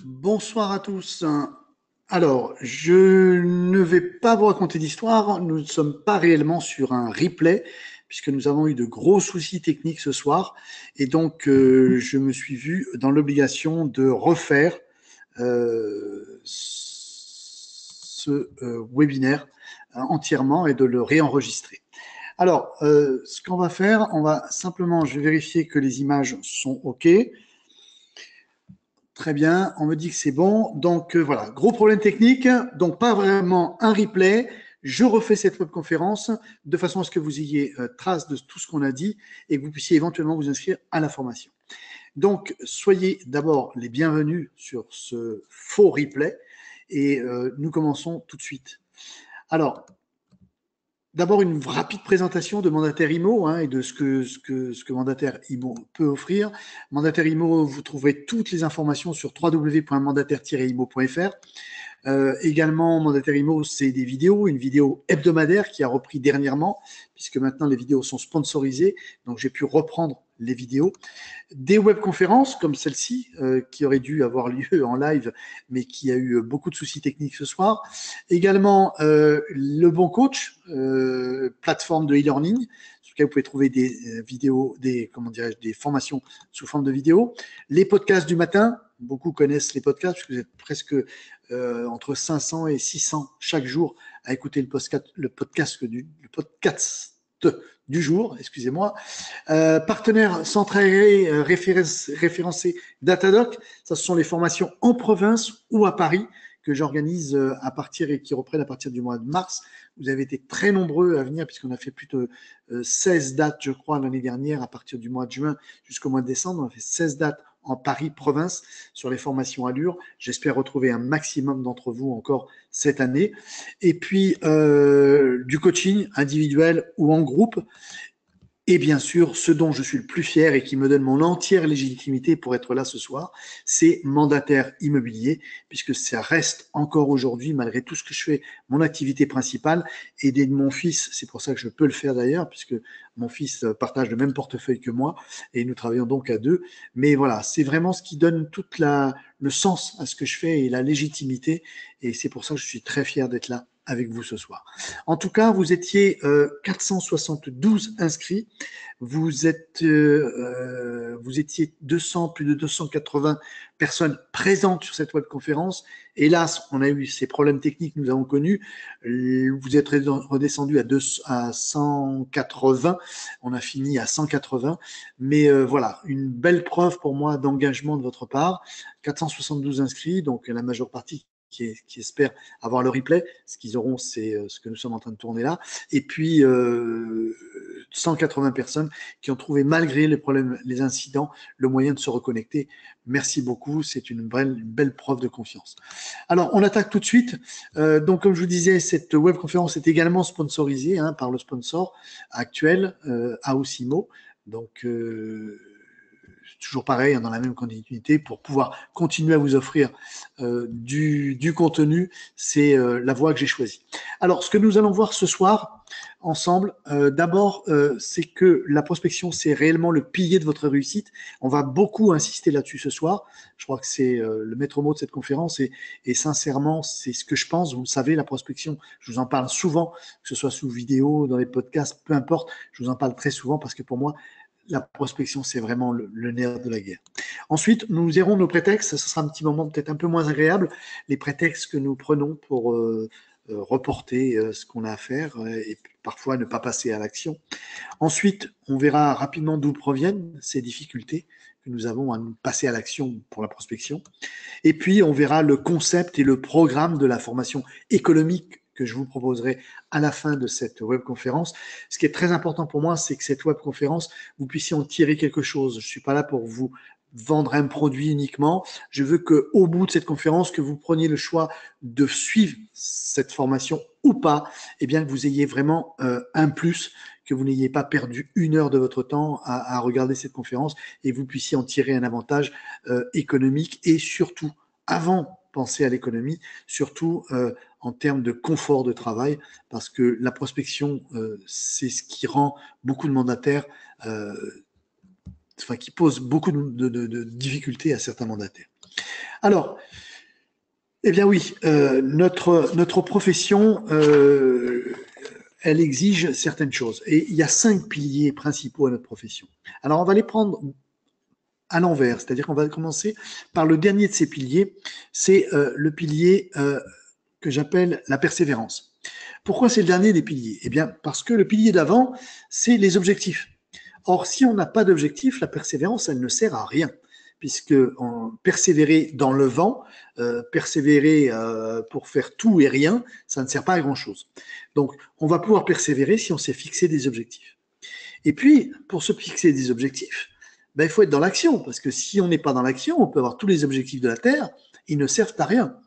Bonsoir à tous. Alors, je ne vais pas vous raconter d'histoire. Nous ne sommes pas réellement sur un replay, puisque nous avons eu de gros soucis techniques ce soir. Et donc, je me suis vu dans l'obligation de refaire ce webinaire entièrement et de le réenregistrer. Alors, ce qu'on va faire, on va simplement, je vais vérifier que les images sont OK. Très bien, on me dit que c'est bon. Donc voilà, gros problème technique, donc pas vraiment un replay. Je refais cette webconférence de façon à ce que vous ayez trace de tout ce qu'on a dit et que vous puissiez éventuellement vous inscrire à la formation. Donc soyez d'abord les bienvenus sur ce faux replay et nous commençons tout de suite. Alors, d'abord, une rapide présentation de Mandataire IMO et de ce que Mandataire IMO peut offrir. Mandataire IMO, vous trouverez toutes les informations sur www.mandataire-imo.fr. Également, Mandataire IMO, c'est des vidéos, une vidéo hebdomadaire qui a repris dernièrement, puisque maintenant les vidéos sont sponsorisées, donc j'ai pu reprendre les vidéos. Des webconférences comme celle-ci, qui aurait dû avoir lieu en live, mais qui a eu beaucoup de soucis techniques ce soir. Également, le Bon Coach, plateforme de e-learning, sur laquelle vous pouvez trouver des vidéos, des formations sous forme de vidéos. Les podcasts du matin, beaucoup connaissent les podcasts, puisque vous êtes presque entre 500 et 600 chaque jour à écouter le podcast du jour, excusez-moi. Partenaire centré référencé Datadoc, ça ce sont les formations en province ou à Paris que j'organise à partir et qui reprennent à partir du mois de mars. Vous avez été très nombreux à venir puisqu'on a fait plus de 16 dates, je crois, l'année dernière, à partir du mois de juin jusqu'au mois de décembre. On a fait 16 dates en Paris province sur les formations Allure. J'espère retrouver un maximum d'entre vous encore cette année. Et puis du coaching individuel ou en groupe. Et bien sûr, ce dont je suis le plus fier et qui me donne mon entière légitimité pour être là ce soir, c'est mandataire immobilier, puisque ça reste encore aujourd'hui, malgré tout ce que je fais, mon activité principale. Aider mon fils, c'est pour ça que je peux le faire d'ailleurs, puisque mon fils partage le même portefeuille que moi, et nous travaillons donc à deux. Mais voilà, c'est vraiment ce qui donne le sens à ce que je fais et la légitimité, et c'est pour ça que je suis très fier d'être là avec vous ce soir. En tout cas, vous étiez 472 inscrits. Vous étiez 200, plus de 280 personnes présentes sur cette webconférence. Hélas, on a eu ces problèmes techniques que nous avons connus. Vous êtes redescendu à 180. On a fini à 180. Mais voilà, une belle preuve pour moi d'engagement de votre part. 472 inscrits, donc la majeure partie qui espèrent avoir le replay. Ce qu'ils auront, c'est ce que nous sommes en train de tourner là. Et puis, 180 personnes qui ont trouvé, malgré les problèmes, les incidents, le moyen de se reconnecter. Merci beaucoup, c'est une belle preuve de confiance. Alors, on attaque tout de suite. Donc, comme je vous disais, cette webconférence est également sponsorisée par le sponsor actuel, Aosimo. Donc, toujours pareil, dans la même continuité, pour pouvoir continuer à vous offrir du contenu, c'est la voie que j'ai choisie. Alors, ce que nous allons voir ce soir ensemble, d'abord, c'est que la prospection, c'est réellement le pilier de votre réussite. On va beaucoup insister là-dessus ce soir. Je crois que c'est le maître mot de cette conférence et sincèrement, c'est ce que je pense. Vous le savez, la prospection, je vous en parle souvent, que ce soit sous vidéo, dans les podcasts, peu importe, je vous en parle très souvent parce que pour moi, la prospection, c'est vraiment le nerf de la guerre. Ensuite, nous irons nos prétextes. Ce sera un petit moment peut-être un peu moins agréable. Les prétextes que nous prenons pour reporter ce qu'on a à faire et parfois ne pas passer à l'action. Ensuite, on verra rapidement d'où proviennent ces difficultés que nous avons à nous passer à l'action pour la prospection. Et puis, on verra le concept et le programme de la formation économique que je vous proposerai à la fin de cette webconférence. Ce qui est très important pour moi, c'est que cette webconférence, vous puissiez en tirer quelque chose. Je ne suis pas là pour vous vendre un produit uniquement. Je veux qu'au bout de cette conférence, que vous preniez le choix de suivre cette formation ou pas, et bien que vous ayez vraiment un plus, que vous n'ayez pas perdu 1 heure de votre temps à regarder cette conférence et vous puissiez en tirer un avantage économique et surtout, avant penser à l'économie, surtout en termes de confort de travail, parce que la prospection, c'est ce qui rend beaucoup de mandataires, qui pose beaucoup de difficultés à certains mandataires. Alors, eh bien oui, notre profession, elle exige certaines choses. Et il y a 5 piliers principaux à notre profession. Alors, on va les prendre à l'envers, c'est-à-dire qu'on va commencer par le dernier de ces piliers, c'est le pilier que j'appelle la persévérance. Pourquoi c'est le dernier des piliers? Eh bien, parce que le pilier d'avant, c'est les objectifs. Or, si on n'a pas d'objectif, la persévérance, elle ne sert à rien, puisque persévérer dans le vent, persévérer pour faire tout et rien, ça ne sert pas à grand-chose. Donc, on va pouvoir persévérer si on s'est fixé des objectifs. Et puis, pour se fixer des objectifs, ben, il faut être dans l'action, parce que si on n'est pas dans l'action, on peut avoir tous les objectifs de la Terre, ils ne servent à rien.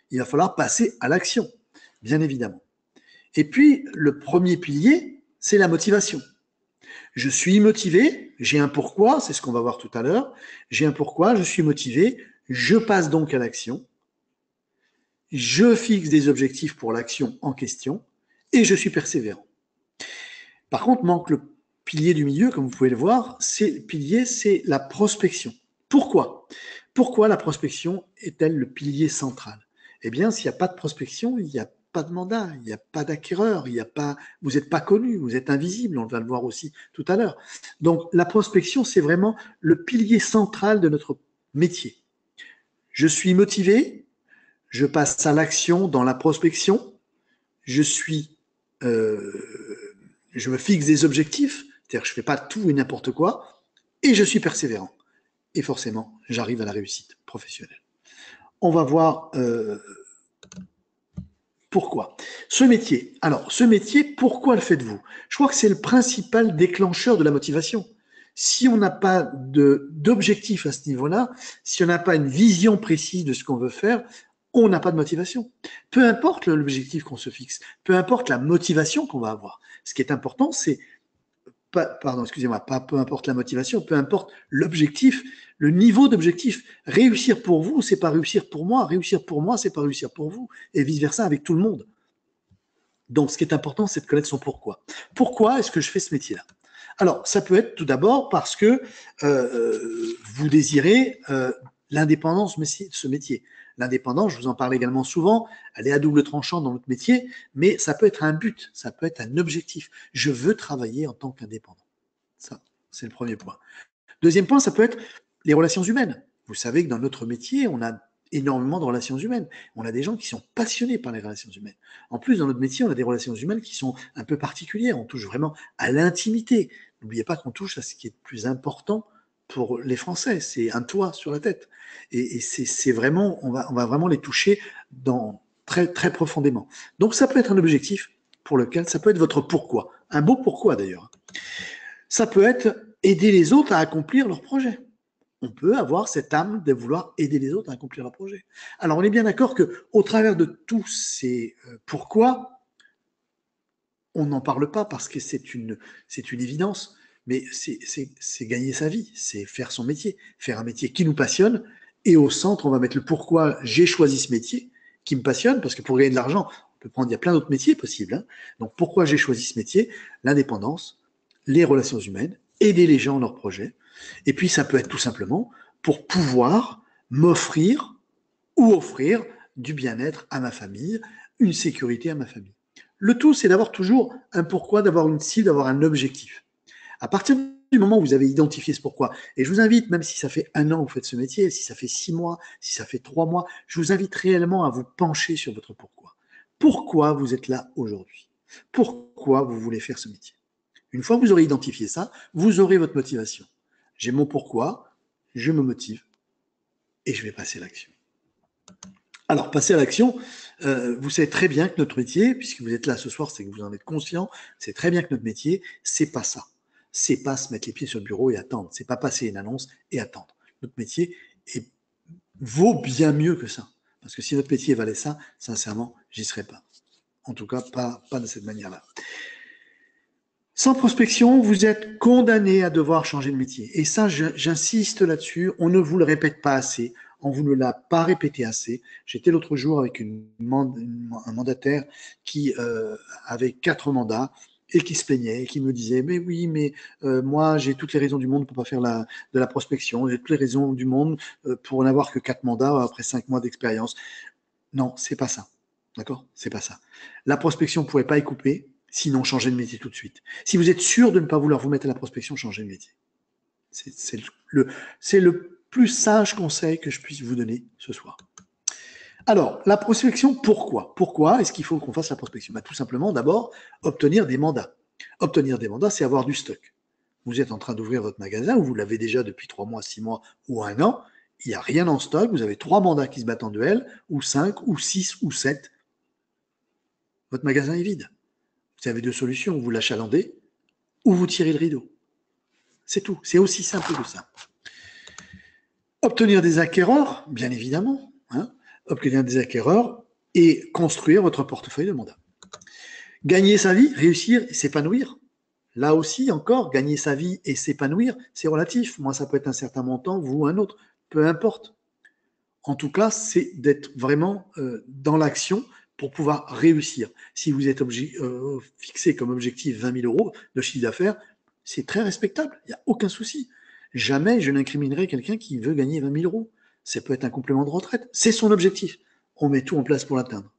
Il va falloir passer à l'action, bien évidemment. Et puis, le premier pilier, c'est la motivation. Je suis motivé, j'ai un pourquoi, c'est ce qu'on va voir tout à l'heure. J'ai un pourquoi, je suis motivé, je passe donc à l'action, je fixe des objectifs pour l'action en question et je suis persévérant. Par contre, manque le pilier du milieu, comme vous pouvez le voir, le pilier, c'est la prospection. Pourquoi? Pourquoi la prospection est-elle le pilier central? Eh bien, s'il n'y a pas de prospection, il n'y a pas de mandat, il n'y a pas d'acquéreur, vous n'êtes pas connu, vous êtes invisible, on va le voir aussi tout à l'heure. Donc, la prospection, c'est vraiment le pilier central de notre métier. Je suis motivé, je passe à l'action dans la prospection, je me fixe des objectifs, c'est-à-dire que je ne fais pas tout et n'importe quoi, et je suis persévérant. Et forcément, j'arrive à la réussite professionnelle. On va voir pourquoi. Ce métier, pourquoi le faites-vous? Je crois que c'est le principal déclencheur de la motivation. Si on n'a pas d'objectif à ce niveau-là, si on n'a pas une vision précise de ce qu'on veut faire, on n'a pas de motivation. Peu importe l'objectif qu'on se fixe, peu importe la motivation qu'on va avoir. Ce qui est important, c'est pas peu importe la motivation, peu importe l'objectif, le niveau d'objectif. Réussir pour vous, c'est pas réussir pour moi. Réussir pour moi, c'est pas réussir pour vous. Et vice-versa avec tout le monde. Donc, ce qui est important, c'est de connaître son pourquoi. Pourquoi est-ce que je fais ce métier-là? Alors, ça peut être tout d'abord parce que vous désirez l'indépendance de ce métier. L'indépendance, je vous en parle également souvent, elle est à double tranchant dans notre métier, mais ça peut être un but, ça peut être un objectif. Je veux travailler en tant qu'indépendant. Ça, c'est le premier point. Deuxième point, ça peut être les relations humaines. Vous savez que dans notre métier, on a énormément de relations humaines. On a des gens qui sont passionnés par les relations humaines. En plus, dans notre métier, on a des relations humaines qui sont un peu particulières. On touche vraiment à l'intimité. N'oubliez pas qu'on touche à ce qui est le plus important pour les Français. C'est un toit sur la tête. Et c'est vraiment, on va vraiment les toucher très, très profondément. Donc, ça peut être un objectif pour lequel, ça peut être votre pourquoi. Un beau pourquoi d'ailleurs. Ça peut être aider les autres à accomplir leurs projets. On peut avoir cette âme de vouloir aider les autres à accomplir leurs projets. Alors, on est bien d'accord qu'au travers de tous ces pourquoi, on n'en parle pas parce que c'est une évidence, mais c'est gagner sa vie, c'est faire son métier, faire un métier qui nous passionne. Et au centre, on va mettre le pourquoi j'ai choisi ce métier qui me passionne, parce que pour gagner de l'argent, il y a plein d'autres métiers possibles. Hein. Donc, pourquoi j'ai choisi ce métier? L'indépendance, les relations humaines, aider les gens dans leurs projets. Et puis, ça peut être tout simplement pour pouvoir m'offrir ou offrir du bien-être à ma famille, une sécurité à ma famille. Le tout, c'est d'avoir toujours un pourquoi, d'avoir une cible, d'avoir un objectif. À partir du moment où vous avez identifié ce pourquoi, et je vous invite, même si ça fait 1 an que vous faites ce métier, si ça fait 6 mois, si ça fait 3 mois, je vous invite réellement à vous pencher sur votre pourquoi. Pourquoi vous êtes là aujourd'hui? Pourquoi vous voulez faire ce métier? Une fois que vous aurez identifié ça, vous aurez votre motivation. J'ai mon pourquoi, je me motive et je vais passer à l'action. Alors, passer à l'action, vous savez très bien que notre métier, puisque vous êtes là ce soir, c'est que vous en êtes conscient, c'est très bien que notre métier, c'est pas ça. C'est pas se mettre les pieds sur le bureau et attendre. C'est pas passer une annonce et attendre. Notre métier vaut bien mieux que ça. Parce que si notre métier valait ça, sincèrement, j'y serais pas. En tout cas, pas de cette manière-là. Sans prospection, vous êtes condamné à devoir changer de métier. Et ça, j'insiste là-dessus, on ne vous le répète pas assez, on vous ne l'a pas répété assez. J'étais l'autre jour avec un mandataire qui avait 4 mandats et qui se plaignait, et qui me disait, mais oui, mais moi, j'ai toutes les raisons du monde pour pas faire de la prospection, j'ai toutes les raisons du monde pour n'avoir que 4 mandats après 5 mois d'expérience. Non, c'est pas ça. D'accord? C'est pas ça. La prospection, vous ne pouvez pas y couper, sinon changez de métier tout de suite. Si vous êtes sûr de ne pas vouloir vous mettre à la prospection, changez de métier. C'est le plus sage conseil que je puisse vous donner ce soir. Alors, la prospection, pourquoi? Pourquoi est-ce qu'il faut qu'on fasse la prospection? Tout simplement, d'abord, obtenir des mandats. Obtenir des mandats, c'est avoir du stock. Vous êtes en train d'ouvrir votre magasin, ou vous l'avez déjà depuis 3 mois, 6 mois ou 1 an, il n'y a rien en stock, vous avez 3 mandats qui se battent en duel, ou 5, ou 6, ou 7. Votre magasin est vide. Vous avez 2 solutions, vous l'achalandez, ou vous tirez le rideau. C'est tout, c'est aussi simple que ça. Obtenir des acquéreurs, bien évidemment, obtenir des acquéreurs et construire votre portefeuille de mandats. Gagner sa vie, réussir et s'épanouir. Là aussi, encore, gagner sa vie et s'épanouir, c'est relatif. Moi, ça peut être un certain montant, vous un autre, peu importe. En tout cas, c'est d'être vraiment dans l'action pour pouvoir réussir. Si vous êtes fixé comme objectif 20 000 € de chiffre d'affaires, c'est très respectable, il n'y a aucun souci. Jamais je n'incriminerai quelqu'un qui veut gagner 20 000 €. Ça peut être un complément de retraite, c'est son objectif. On met tout en place pour l'atteindre.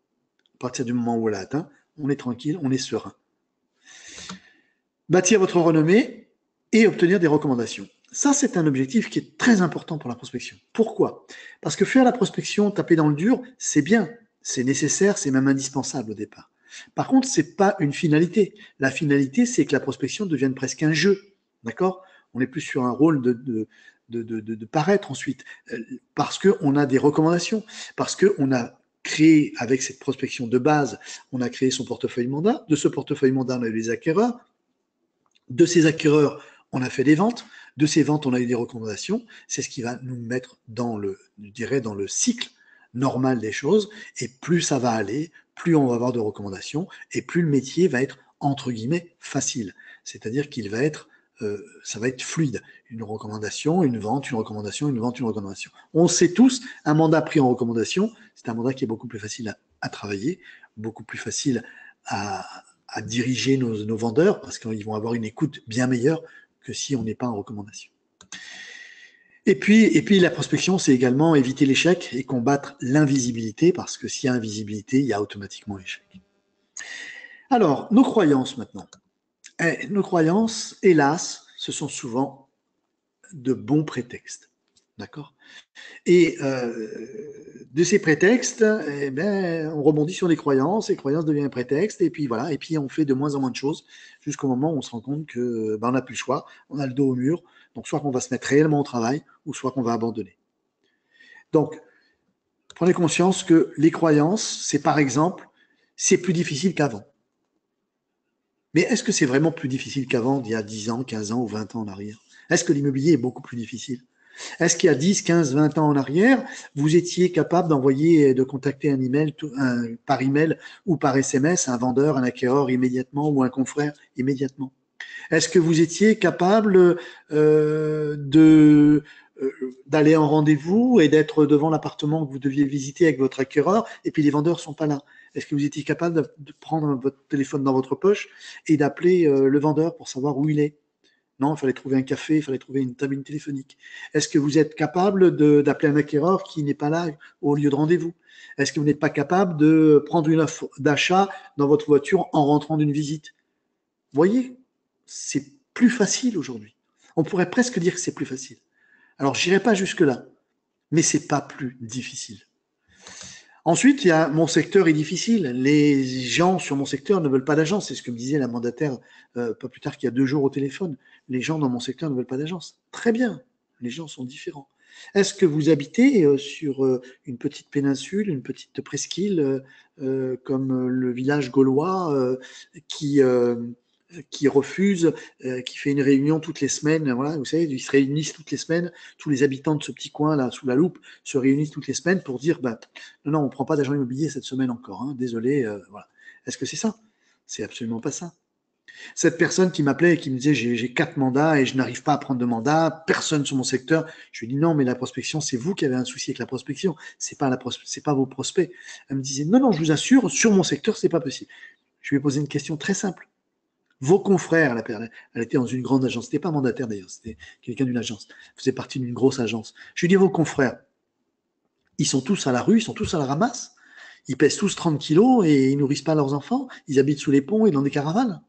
À partir du moment où on l'a atteint, on est tranquille, on est serein. Bâtir votre renommée et obtenir des recommandations. Ça, c'est un objectif qui est très important pour la prospection. Pourquoi? Parce que faire la prospection, taper dans le dur, c'est bien, c'est nécessaire, c'est même indispensable au départ. Par contre, c'est pas une finalité. La finalité, c'est que la prospection devienne presque un jeu. D'accord? On n'est plus sur un rôle de paraître ensuite. Parce qu'on a des recommandations, parce qu'on a créé, avec cette prospection de base, on a créé son portefeuille mandat. De ce portefeuille mandat, on a eu les acquéreurs. De ces acquéreurs, on a fait des ventes. De ces ventes, on a eu des recommandations. C'est ce qui va nous mettre dans le cycle normal des choses. Et plus ça va aller, plus on va avoir de recommandations et plus le métier va être, entre guillemets, facile. C'est-à-dire qu'il va être, ça va être fluide. Une recommandation, une vente, une recommandation, une vente, une recommandation. On sait tous, un mandat pris en recommandation, c'est un mandat qui est beaucoup plus facile à travailler, beaucoup plus facile à diriger nos vendeurs parce qu'ils vont avoir une écoute bien meilleure que si on n'est pas en recommandation. Et puis la prospection, c'est également éviter l'échec et combattre l'invisibilité parce que s'il y a invisibilité, il y a automatiquement échec. Alors, nos croyances maintenant. Nos croyances, hélas, ce sont souvent de bons prétextes. D'accord? Et de ces prétextes, on rebondit sur les croyances deviennent un prétexte, et puis voilà, et puis on fait de moins en moins de choses, jusqu'au moment où on se rend compte que on n'a plus le choix, on a le dos au mur, donc soit qu'on va se mettre réellement au travail, ou soit qu'on va abandonner. Donc, prenez conscience que les croyances, c'est par exemple, c'est plus difficile qu'avant. Mais est-ce que c'est vraiment plus difficile qu'avant, d'il y a 10 ans, 15 ans ou 20 ans en arrière? Est-ce que l'immobilier est beaucoup plus difficile? Est-ce qu'il y a 10, 15, 20 ans en arrière, vous étiez capable d'envoyer, de contacter par email ou par SMS un vendeur, un acquéreur immédiatement ou un confrère immédiatement? Est-ce que vous étiez capable d'aller en rendez-vous et d'être devant l'appartement que vous deviez visiter avec votre acquéreur et puis les vendeurs sont pas là? Est-ce que vous étiez capable de prendre votre téléphone dans votre poche et d'appeler le vendeur pour savoir où il est? Non, il fallait trouver un café, il fallait trouver une cabine téléphonique. Est-ce que vous êtes capable d'appeler un acquéreur qui n'est pas là au lieu de rendez-vous? Est-ce que vous n'êtes pas capable de prendre une offre d'achat dans votre voiture en rentrant d'une visite? Vous voyez, c'est plus facile aujourd'hui. On pourrait presque dire que c'est plus facile. Alors, j'irai pas jusque-là, mais c'est pas plus difficile. Ensuite, il y a mon secteur est difficile. Les gens sur mon secteur ne veulent pas d'agence. C'est ce que me disait la mandataire pas plus tard qu'il y a 2 jours au téléphone. Les gens dans mon secteur ne veulent pas d'agence. Très bien, les gens sont différents. Est-ce que vous habitez sur une petite péninsule, une petite presqu'île comme le village gaulois qui refuse, qui fait une réunion toutes les semaines, voilà, vous savez, ils se réunissent toutes les semaines, tous les habitants de ce petit coin là, sous la loupe, se réunissent toutes les semaines pour dire, non, on ne prend pas d'agent immobilier cette semaine encore, hein, désolé, voilà. Est-ce que c'est ça? C'est absolument pas ça. Cette personne qui m'appelait et qui me disait, j'ai 4 mandats et je n'arrive pas à prendre de mandat, personne sur mon secteur, je lui dis, non, mais la prospection, c'est vous qui avez un souci avec la prospection, c'est pas vos prospects. Elle me disait, non, je vous assure, sur mon secteur, c'est pas possible. Je lui ai posé une question très simple. Vos confrères, elle était dans une grande agence, c'était pas mandataire d'ailleurs, c'était quelqu'un d'une agence, faisait partie d'une grosse agence. Je lui dis, vos confrères, ils sont tous à la rue, ils sont tous à la ramasse, ils pèsent tous 30 kilos et ils nourrissent pas leurs enfants, ils habitent sous les ponts et dans des caravanes.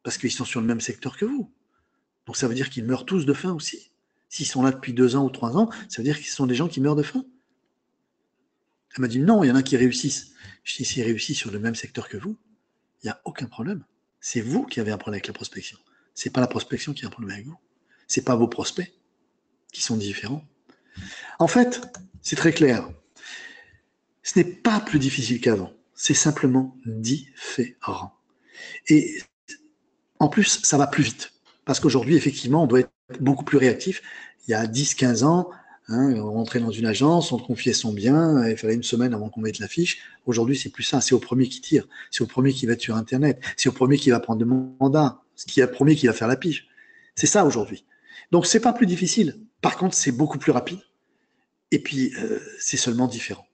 Parce qu'ils sont sur le même secteur que vous. Donc ça veut dire qu'ils meurent tous de faim aussi. S'ils sont là depuis 2 ans ou 3 ans, ça veut dire qu'ils sont des gens qui meurent de faim. Elle m'a dit, non, il y en a qui réussissent. Je dis, s'ils réussissent sur le même secteur que vous, il n'y a aucun problème. C'est vous qui avez un problème avec la prospection. C'est pas la prospection qui a un problème avec vous. C'est pas vos prospects qui sont différents. En fait, c'est très clair. Ce n'est pas plus difficile qu'avant. C'est simplement différent. Et en plus, ça va plus vite. Parce qu'aujourd'hui, effectivement, on doit être beaucoup plus réactif. Il y a 10-15 ans, on rentrait dans une agence, on confiait son bien, il fallait une semaine avant qu'on mette l'affiche. Aujourd'hui, c'est plus ça. C'est au premier qui tire. C'est au premier qui va être sur Internet. C'est au premier qui va prendre le mandat. C'est au premier qui va faire la pige. C'est ça aujourd'hui. Donc, c'est pas plus difficile. Par contre, c'est beaucoup plus rapide. Et puis, c'est seulement différent.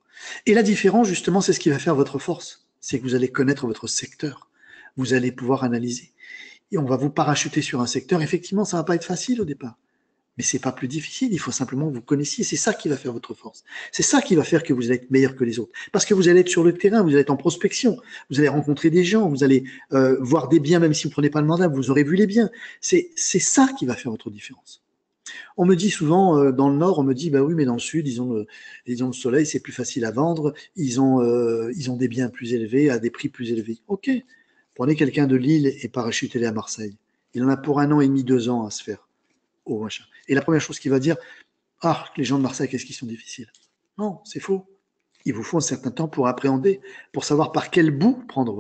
Et la différence, justement, c'est ce qui va faire votre force. C'est que vous allez connaître votre secteur. Vous allez pouvoir analyser. Et on va vous parachuter sur un secteur. Effectivement, ça va pas être facile au départ. Mais c'est pas plus difficile. Il faut simplement que vous connaissiez. C'est ça qui va faire votre force. C'est ça qui va faire que vous allez être meilleur que les autres. Parce que vous allez être sur le terrain, vous allez être en prospection. Vous allez rencontrer des gens, vous allez voir des biens, même si vous ne prenez pas le mandat, vous aurez vu les biens. C'est ça qui va faire votre différence. On me dit souvent, dans le Nord, on me dit, bah oui, mais dans le Sud, ils ont le soleil, c'est plus facile à vendre, ils ont des biens plus élevés, à des prix plus élevés. Ok, prenez quelqu'un de Lille et parachutez-les à Marseille. Il en a pour 1 an et demi, 2 ans à se faire. Oh, machin. Et la première chose qu'il va dire, ah, les gens de Marseille, qu'est-ce qu'ils sont difficiles. Non, c'est faux. Il vous faut un certain temps pour appréhender, pour savoir par quel bout prendre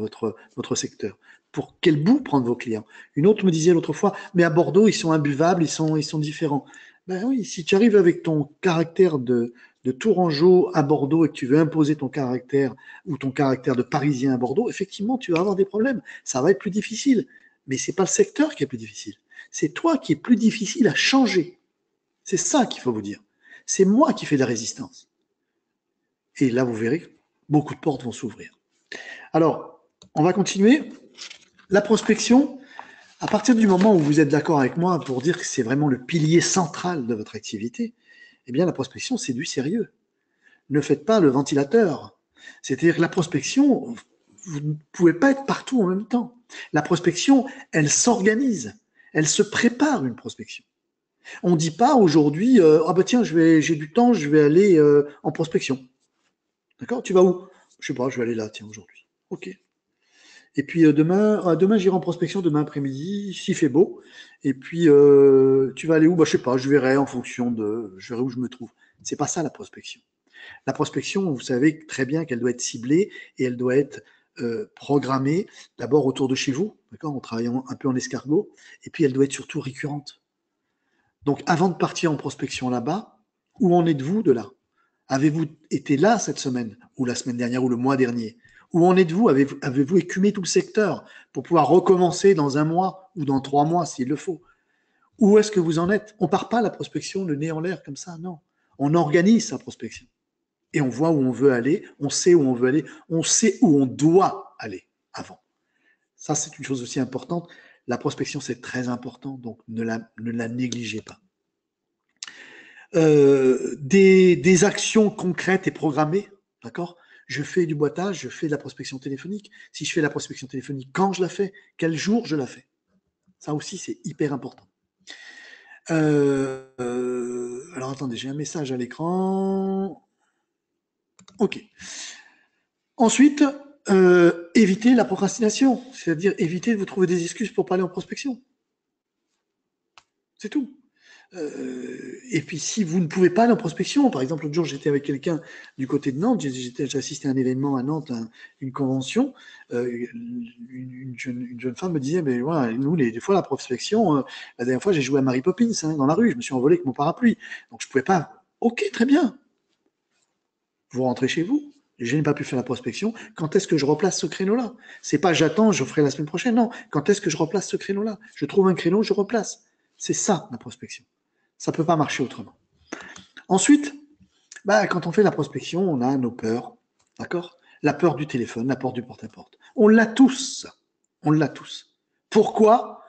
votre secteur, pour quel bout prendre vos clients. Une autre me disait l'autre fois, mais à Bordeaux, ils sont imbuvables, ils sont différents. Ben oui, si tu arrives avec ton caractère de Tourangeau à Bordeaux et que tu veux imposer ton caractère ou ton caractère de Parisien à Bordeaux, effectivement, tu vas avoir des problèmes. Ça va être plus difficile. Mais c'est pas le secteur qui est plus difficile. C'est toi qui est plus difficile à changer. C'est ça qu'il faut vous dire. C'est moi qui fais de la résistance. Et là, vous verrez, beaucoup de portes vont s'ouvrir. Alors, on va continuer. La prospection, à partir du moment où vous êtes d'accord avec moi pour dire que c'est vraiment le pilier central de votre activité, eh bien, la prospection, c'est du sérieux. Ne faites pas le ventilateur. C'est-à-dire que la prospection, vous ne pouvez pas être partout en même temps. La prospection, elle s'organise. Elle se prépare, une prospection. On ne dit pas aujourd'hui, ah bah tiens, j'ai du temps, je vais aller en prospection. D'accord? Tu vas où? Je sais pas, je vais aller là, tiens, aujourd'hui. Ok. Et puis demain j'irai en prospection, demain après-midi, s'il fait beau. Et puis tu vas aller où? Bah je sais pas, je verrai en fonction je verrai où je me trouve. C'est pas ça la prospection. La prospection, vous savez très bien qu'elle doit être ciblée et elle doit être programmée d'abord autour de chez vous, d'accord, en travaillant un peu en escargot, et puis elle doit être surtout récurrente. Donc avant de partir en prospection là-bas, où en êtes-vous de là? Avez-vous été là cette semaine, ou la semaine dernière, ou le mois dernier? Où en êtes-vous? Avez-vous écumé tout le secteur pour pouvoir recommencer dans 1 mois ou dans 3 mois s'il le faut? Où est-ce que vous en êtes? On ne part pas à la prospection le nez en l'air comme ça, non. On organise sa prospection. Et on voit où on veut aller, on sait où on veut aller, on sait où on doit aller avant. Ça, c'est une chose aussi importante. La prospection, c'est très important, donc ne la négligez pas. Des actions concrètes et programmées, d'accord? Je fais du boitage, je fais de la prospection téléphonique. Si je fais de la prospection téléphonique, quand je la fais? Quel jour je la fais? Ça aussi, c'est hyper important. Alors attendez, j'ai un message à l'écran. Ok. Ensuite, évitez la procrastination, c'est-à-dire évitez de vous trouver des excuses pour pas aller en prospection. C'est tout. Et puis si vous ne pouvez pas aller en prospection, par exemple l'autre jour j'étais avec quelqu'un du côté de Nantes, j'ai assisté à un événement à Nantes, une convention, une jeune femme me disait, mais voilà, nous des fois la prospection, la dernière fois j'ai joué à Mary Poppins dans la rue, je me suis envolé avec mon parapluie, donc je pouvais pas. Ok, très bien. Vous rentrez chez vous, je n'ai pas pu faire la prospection, quand est-ce que je replace ce créneau-là? C'est pas j'attends, je ferai la semaine prochaine, non. Quand est-ce que je replace ce créneau-là? Je trouve un créneau, je replace. C'est ça la prospection. Ça ne peut pas marcher autrement. Ensuite, quand on fait la prospection, on a nos peurs, d'accord? La peur du téléphone, la peur du porte-à-porte. On l'a tous, ça. On l'a tous. Pourquoi?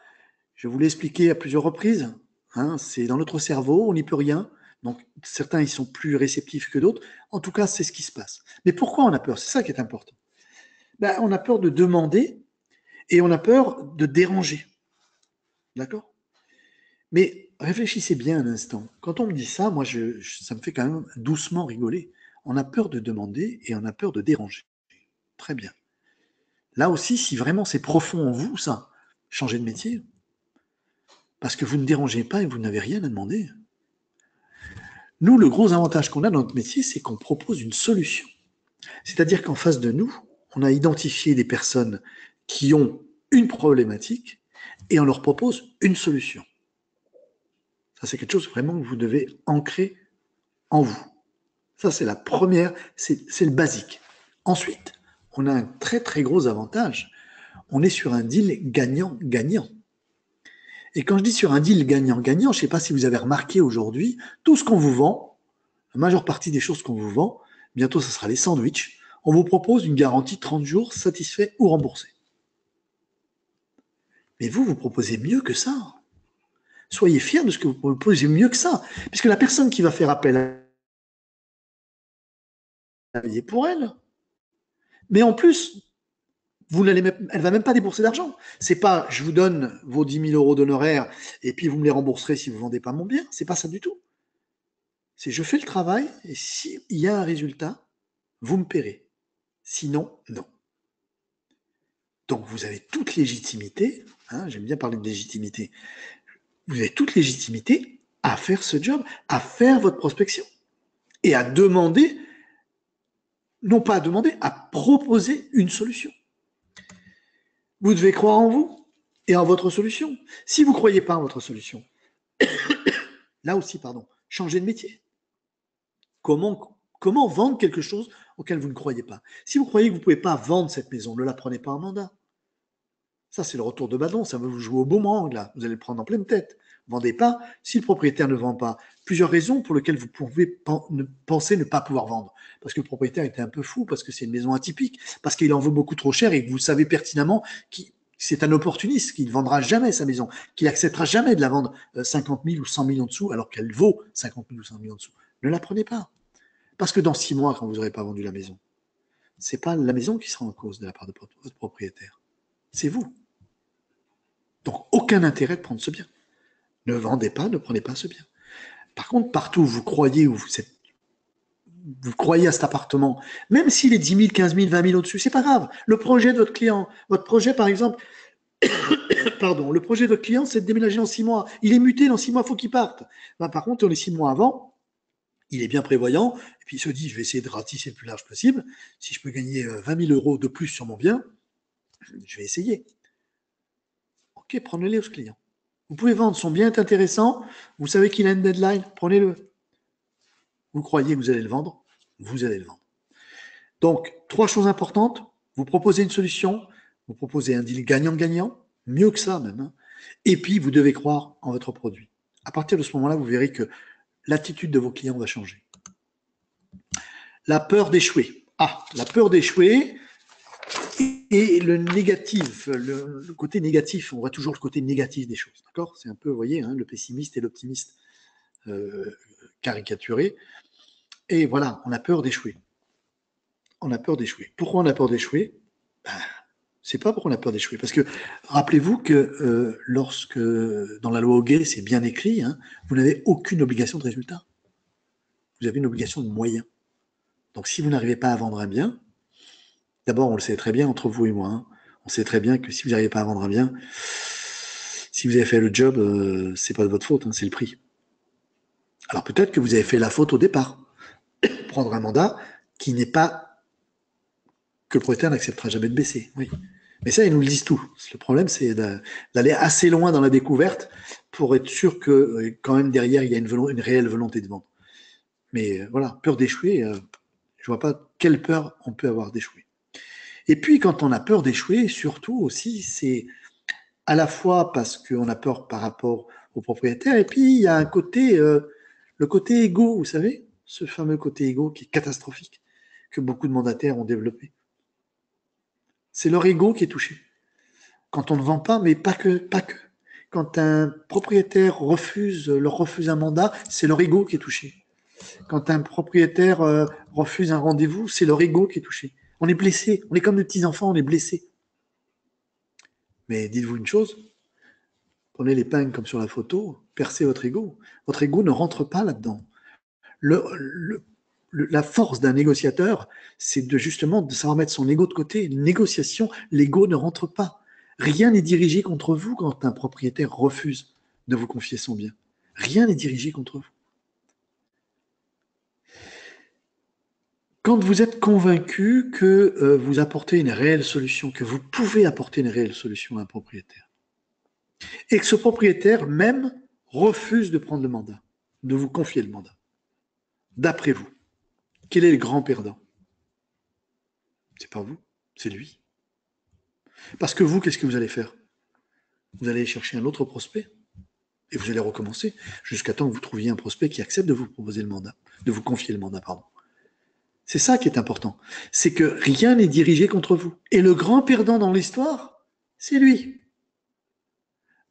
Je vous l'ai expliqué à plusieurs reprises. Hein, c'est dans notre cerveau, on n'y peut rien. Donc, certains, ils sont plus réceptifs que d'autres. En tout cas, c'est ce qui se passe. Mais pourquoi on a peur? C'est ça qui est important. Ben, on a peur de demander et on a peur de déranger. D'accord? Mais réfléchissez bien un instant. Quand on me dit ça, moi, ça me fait quand même doucement rigoler. On a peur de demander et on a peur de déranger. Très bien. Là aussi, si vraiment c'est profond en vous, ça, changez de métier. Parce que vous ne dérangez pas et vous n'avez rien à demander. Nous, le gros avantage qu'on a dans notre métier, c'est qu'on propose une solution. C'est-à-dire qu'en face de nous, on a identifié des personnes qui ont une problématique et on leur propose une solution. Ça, c'est quelque chose vraiment que vous devez ancrer en vous. Ça, c'est la première, c'est le basique. Ensuite, on a un très très gros avantage. On est sur un deal gagnant-gagnant. Et quand je dis sur un deal gagnant-gagnant, je ne sais pas si vous avez remarqué aujourd'hui, tout ce qu'on vous vend, la majeure partie des choses qu'on vous vend, bientôt ce sera les sandwichs, on vous propose une garantie 30 jours satisfait ou remboursé. Mais vous proposez mieux que ça. Soyez fiers de ce que vous proposez mieux que ça. Puisque la personne qui va faire appel à payer pour elle. Mais en plus, elle ne va même pas débourser d'argent. C'est pas je vous donne vos 10 000 euros d'honoraires et puis vous me les rembourserez si vous ne vendez pas mon bien. C'est pas ça du tout. C'est je fais le travail et s'il y a un résultat, vous me paierez. Sinon, non. Donc vous avez toute légitimité, hein, j'aime bien parler de légitimité, vous avez toute légitimité à faire ce job, à faire votre prospection et à demander, non pas à demander, à proposer une solution. Vous devez croire en vous et en votre solution. Si vous ne croyez pas en votre solution, là aussi, pardon, changez de métier. Comment vendre quelque chose auquel vous ne croyez pas? Si vous croyez que vous ne pouvez pas vendre cette maison, ne la prenez pas en mandat. Ça, c'est le retour de bâton. Ça va vous jouer au boomerang, là. Vous allez le prendre en pleine tête. Vendez pas. Si le propriétaire ne vend pas, plusieurs raisons pour lesquelles vous pouvez penser ne pas pouvoir vendre. Parce que le propriétaire était un peu fou, parce que c'est une maison atypique, parce qu'il en veut beaucoup trop cher et que vous savez pertinemment qu'il c'est un opportuniste, qu'il ne vendra jamais sa maison, qu'il acceptera jamais de la vendre 50 000 ou 100 000 en dessous, alors qu'elle vaut 50 000 ou 100 000 en dessous. Ne la prenez pas. Parce que dans 6 mois, quand vous n'aurez pas vendu la maison, c'est pas la maison qui sera en cause de la part de votre propriétaire. C'est vous. Donc, aucun intérêt de prendre ce bien. Ne vendez pas, ne prenez pas ce bien. Par contre, partout où vous croyez, vous croyez à cet appartement, même s'il est 10 000, 15 000, 20 000 au-dessus, c'est pas grave. Le projet de votre client, votre projet par exemple, pardon, le projet de votre client, c'est de déménager en 6 mois. Il est muté, dans 6 mois, il faut qu'il parte. Ben, par contre, on est 6 mois avant, il est bien prévoyant, et puis il se dit, je vais essayer de ratisser le plus large possible. Si je peux gagner 20 000 euros de plus sur mon bien, je vais essayer. Ok, prenez-les ce client. Vous pouvez vendre, son bien est intéressant, vous savez qu'il a une deadline, prenez-le. Vous croyez que vous allez le vendre, vous allez le vendre. Donc, 3 choses importantes, vous proposez une solution, vous proposez un deal gagnant-gagnant, mieux que ça même, hein, et puis vous devez croire en votre produit. À partir de ce moment-là, vous verrez que l'attitude de vos clients va changer. La peur d'échouer. Ah, la peur d'échouer et le négatif, le côté négatif, on voit toujours le côté négatif des choses, d'accord? C'est un peu, vous voyez, hein, le pessimiste et l'optimiste caricaturé. Et voilà, on a peur d'échouer. On a peur d'échouer. Pourquoi on a peur d'échouer? Ben, c'est pas pourquoi on a peur d'échouer. Parce que rappelez-vous que lorsque dans la loi Hoguet, c'est bien écrit, hein, vous n'avez aucune obligation de résultat. Vous avez une obligation de moyens. Donc si vous n'arrivez pas à vendre un bien, d'abord on le sait très bien entre vous et moi, hein, on sait très bien que si vous n'arrivez pas à vendre un bien, si vous avez fait le job, c'est pas de votre faute, hein, c'est le prix. Alors peut-être que vous avez fait la faute au départ. Prendre un mandat qui n'est pas que le propriétaire n'acceptera jamais de baisser. Oui. Mais ça, ils nous le disent tout. Le problème, c'est d'aller assez loin dans la découverte pour être sûr que quand même derrière, il y a une réelle volonté de vendre. Mais voilà, peur d'échouer, je vois pas quelle peur on peut avoir d'échouer. Et puis, quand on a peur d'échouer, surtout aussi, c'est à la fois parce qu'on a peur par rapport au propriétaire, et puis il y a un côté, le côté égo, vous savez, ce fameux côté égo qui est catastrophique, que beaucoup de mandataires ont développé. C'est leur ego qui est touché. quand on ne vend pas, mais pas que. Quand un propriétaire leur refuse un mandat, c'est leur ego qui est touché. Quand un propriétaire refuse un rendez-vous, c'est leur ego qui est touché. On est blessé, on est comme des petits-enfants, on est blessé. Mais dites-vous une chose, prenez l'épingle comme sur la photo, percez votre ego. Votre ego ne rentre pas là-dedans. La force d'un négociateur, c'est justement de savoir mettre son ego de côté. Une négociation, l'ego ne rentre pas. Rien n'est dirigé contre vous quand un propriétaire refuse de vous confier son bien. Rien n'est dirigé contre vous. Quand vous êtes convaincu que vous apportez une réelle solution, que vous pouvez apporter une réelle solution à un propriétaire, et que ce propriétaire même refuse de prendre le mandat, de vous confier le mandat, d'après vous, quel est le grand perdant? C'est pas vous, c'est lui. Parce que vous, qu'est-ce que vous allez faire? Vous allez chercher un autre prospect et vous allez recommencer jusqu'à temps que vous trouviez un prospect qui accepte de vous proposer le mandat, de vous confier le mandat, pardon. C'est ça qui est important. C'est que rien n'est dirigé contre vous. Et le grand perdant dans l'histoire, c'est lui.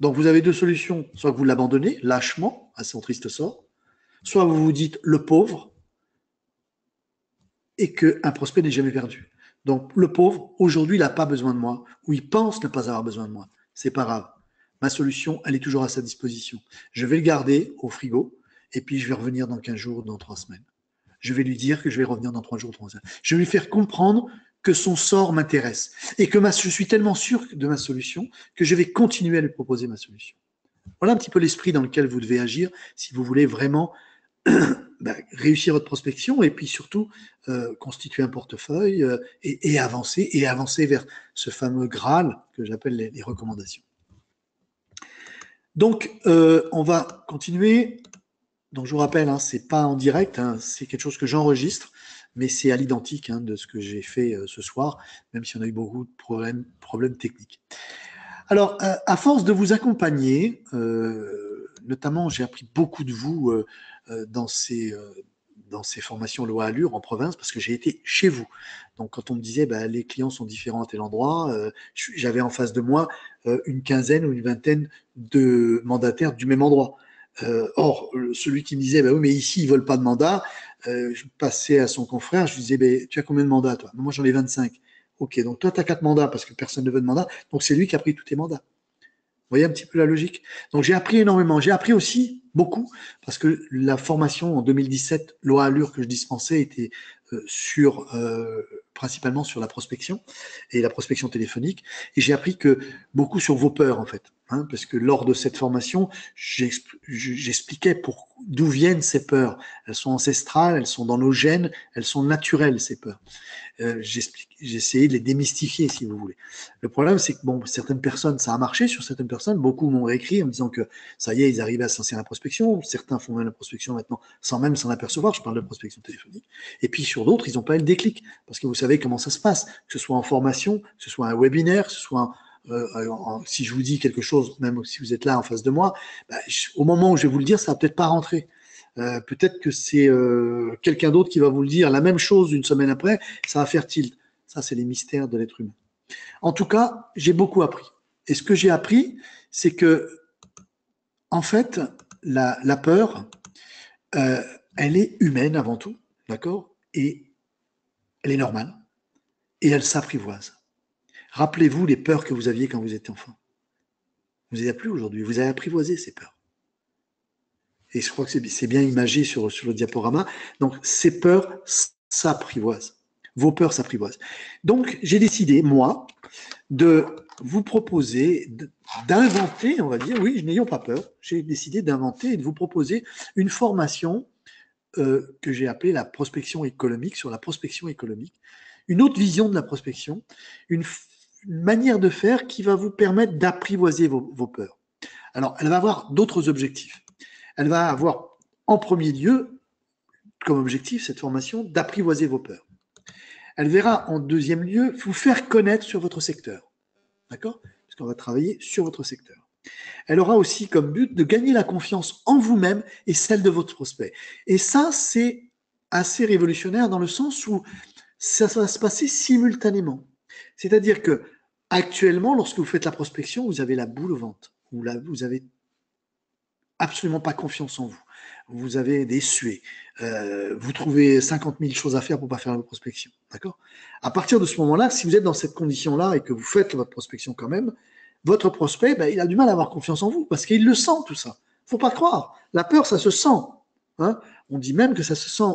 Donc vous avez deux solutions. Soit que vous l'abandonnez lâchement à son triste sort, soit vous vous dites le pauvre et qu'un prospect n'est jamais perdu. Donc le pauvre, aujourd'hui, il n'a pas besoin de moi, ou il pense ne pas avoir besoin de moi. C'est pas grave. Ma solution, elle est toujours à sa disposition. Je vais le garder au frigo et puis je vais revenir dans 15 jours, dans 3 semaines. Je vais lui dire que je vais revenir dans 3 jours, 3 semaines. Je vais lui faire comprendre que son sort m'intéresse et que je suis tellement sûr de ma solution que je vais continuer à lui proposer ma solution. Voilà un petit peu l'esprit dans lequel vous devez agir si vous voulez vraiment réussir votre prospection et puis surtout constituer un portefeuille et avancer vers ce fameux Graal que j'appelle les recommandations. Donc, on va continuer. Donc, je vous rappelle, hein, c'est pas en direct, hein, c'est quelque chose que j'enregistre, mais c'est à l'identique hein, de ce que j'ai fait ce soir, même si on a eu beaucoup de problèmes techniques. Alors, à force de vous accompagner, notamment, j'ai appris beaucoup de vous dans ces formations loi Allure en province, parce que j'ai été chez vous. Donc, quand on me disait, les clients sont différents à tel endroit, j'avais en face de moi une quinzaine ou une vingtaine de mandataires du même endroit. Or, celui qui me disait, oui, mais ici, ils veulent pas de mandat, je passais à son confrère, je lui disais, tu as combien de mandats, toi? Moi, j'en ai 25. Ok, donc toi, tu as 4 mandats parce que personne ne veut de mandat, donc c'est lui qui a pris tous tes mandats. Vous voyez un petit peu la logique? Donc, j'ai appris énormément. J'ai appris aussi beaucoup parce que la formation en 2017, loi Allure que je dispensais était principalement sur la prospection et la prospection téléphonique. Et j'ai appris que beaucoup sur vos peurs, en fait. Hein, parce que lors de cette formation, j'expliquais d'où viennent ces peurs. Elles sont ancestrales, elles sont dans nos gènes, elles sont naturelles, ces peurs. J'ai essayé de les démystifier, si vous voulez. Le problème, c'est que certaines personnes, ça a marché sur certaines personnes. Beaucoup m'ont écrit en me disant que ça y est, ils arrivaient à se lancer à la prospection. Certains font même la prospection maintenant sans même s'en apercevoir. Je parle de prospection téléphonique. Et puis sur d'autres, ils n'ont pas eu le déclic parce que vous savez comment ça se passe, que ce soit en formation, que ce soit un webinaire, que ce soit si je vous dis quelque chose, même si vous êtes là en face de moi, au moment où je vais vous le dire, ça va peut-être pas rentrer. Peut-être que c'est quelqu'un d'autre qui va vous le dire la même chose une semaine après, ça va faire tilt. Ça, c'est les mystères de l'être humain. En tout cas, j'ai beaucoup appris. Et ce que j'ai appris, c'est que, en fait, la peur, elle est humaine avant tout, d'accord? Et elle est normale. Et elle s'apprivoise. Rappelez-vous les peurs que vous aviez quand vous étiez enfant. Vous n'en avez plus aujourd'hui. Vous avez apprivoisé ces peurs. Et je crois que c'est bien imagé sur le diaporama. Donc, ces peurs s'apprivoisent. Vos peurs s'apprivoisent. Donc, j'ai décidé, moi, de vous proposer d'inventer, on va dire, oui, n'ayons pas peur, j'ai décidé d'inventer et de vous proposer une formation que j'ai appelée la prospection économique, sur la prospection économique, une autre vision de la prospection, une manière de faire qui va vous permettre d'apprivoiser vos peurs. Alors, elle va avoir d'autres objectifs. Elle va avoir, en premier lieu, comme objectif, cette formation, d'apprivoiser vos peurs. Elle verra, en deuxième lieu, vous faire connaître sur votre secteur. D'accord? Parce qu'on va travailler sur votre secteur. Elle aura aussi comme but de gagner la confiance en vous-même et celle de votre prospect. Et ça, c'est assez révolutionnaire dans le sens où ça va se passer simultanément. C'est-à-dire que Actuellement, lorsque vous faites la prospection, vous avez la boule au ventre. Vous avez absolument pas confiance en vous. Vous avez des suées. Vous trouvez 50 000 choses à faire pour pas faire la prospection. D'accord? À partir de ce moment-là, si vous êtes dans cette condition-là et que vous faites votre prospection quand même, votre prospect, ben, il a du mal à avoir confiance en vous parce qu'il le sent tout ça. Faut pas croire. La peur, ça se sent. Hein? On dit même que ça se sent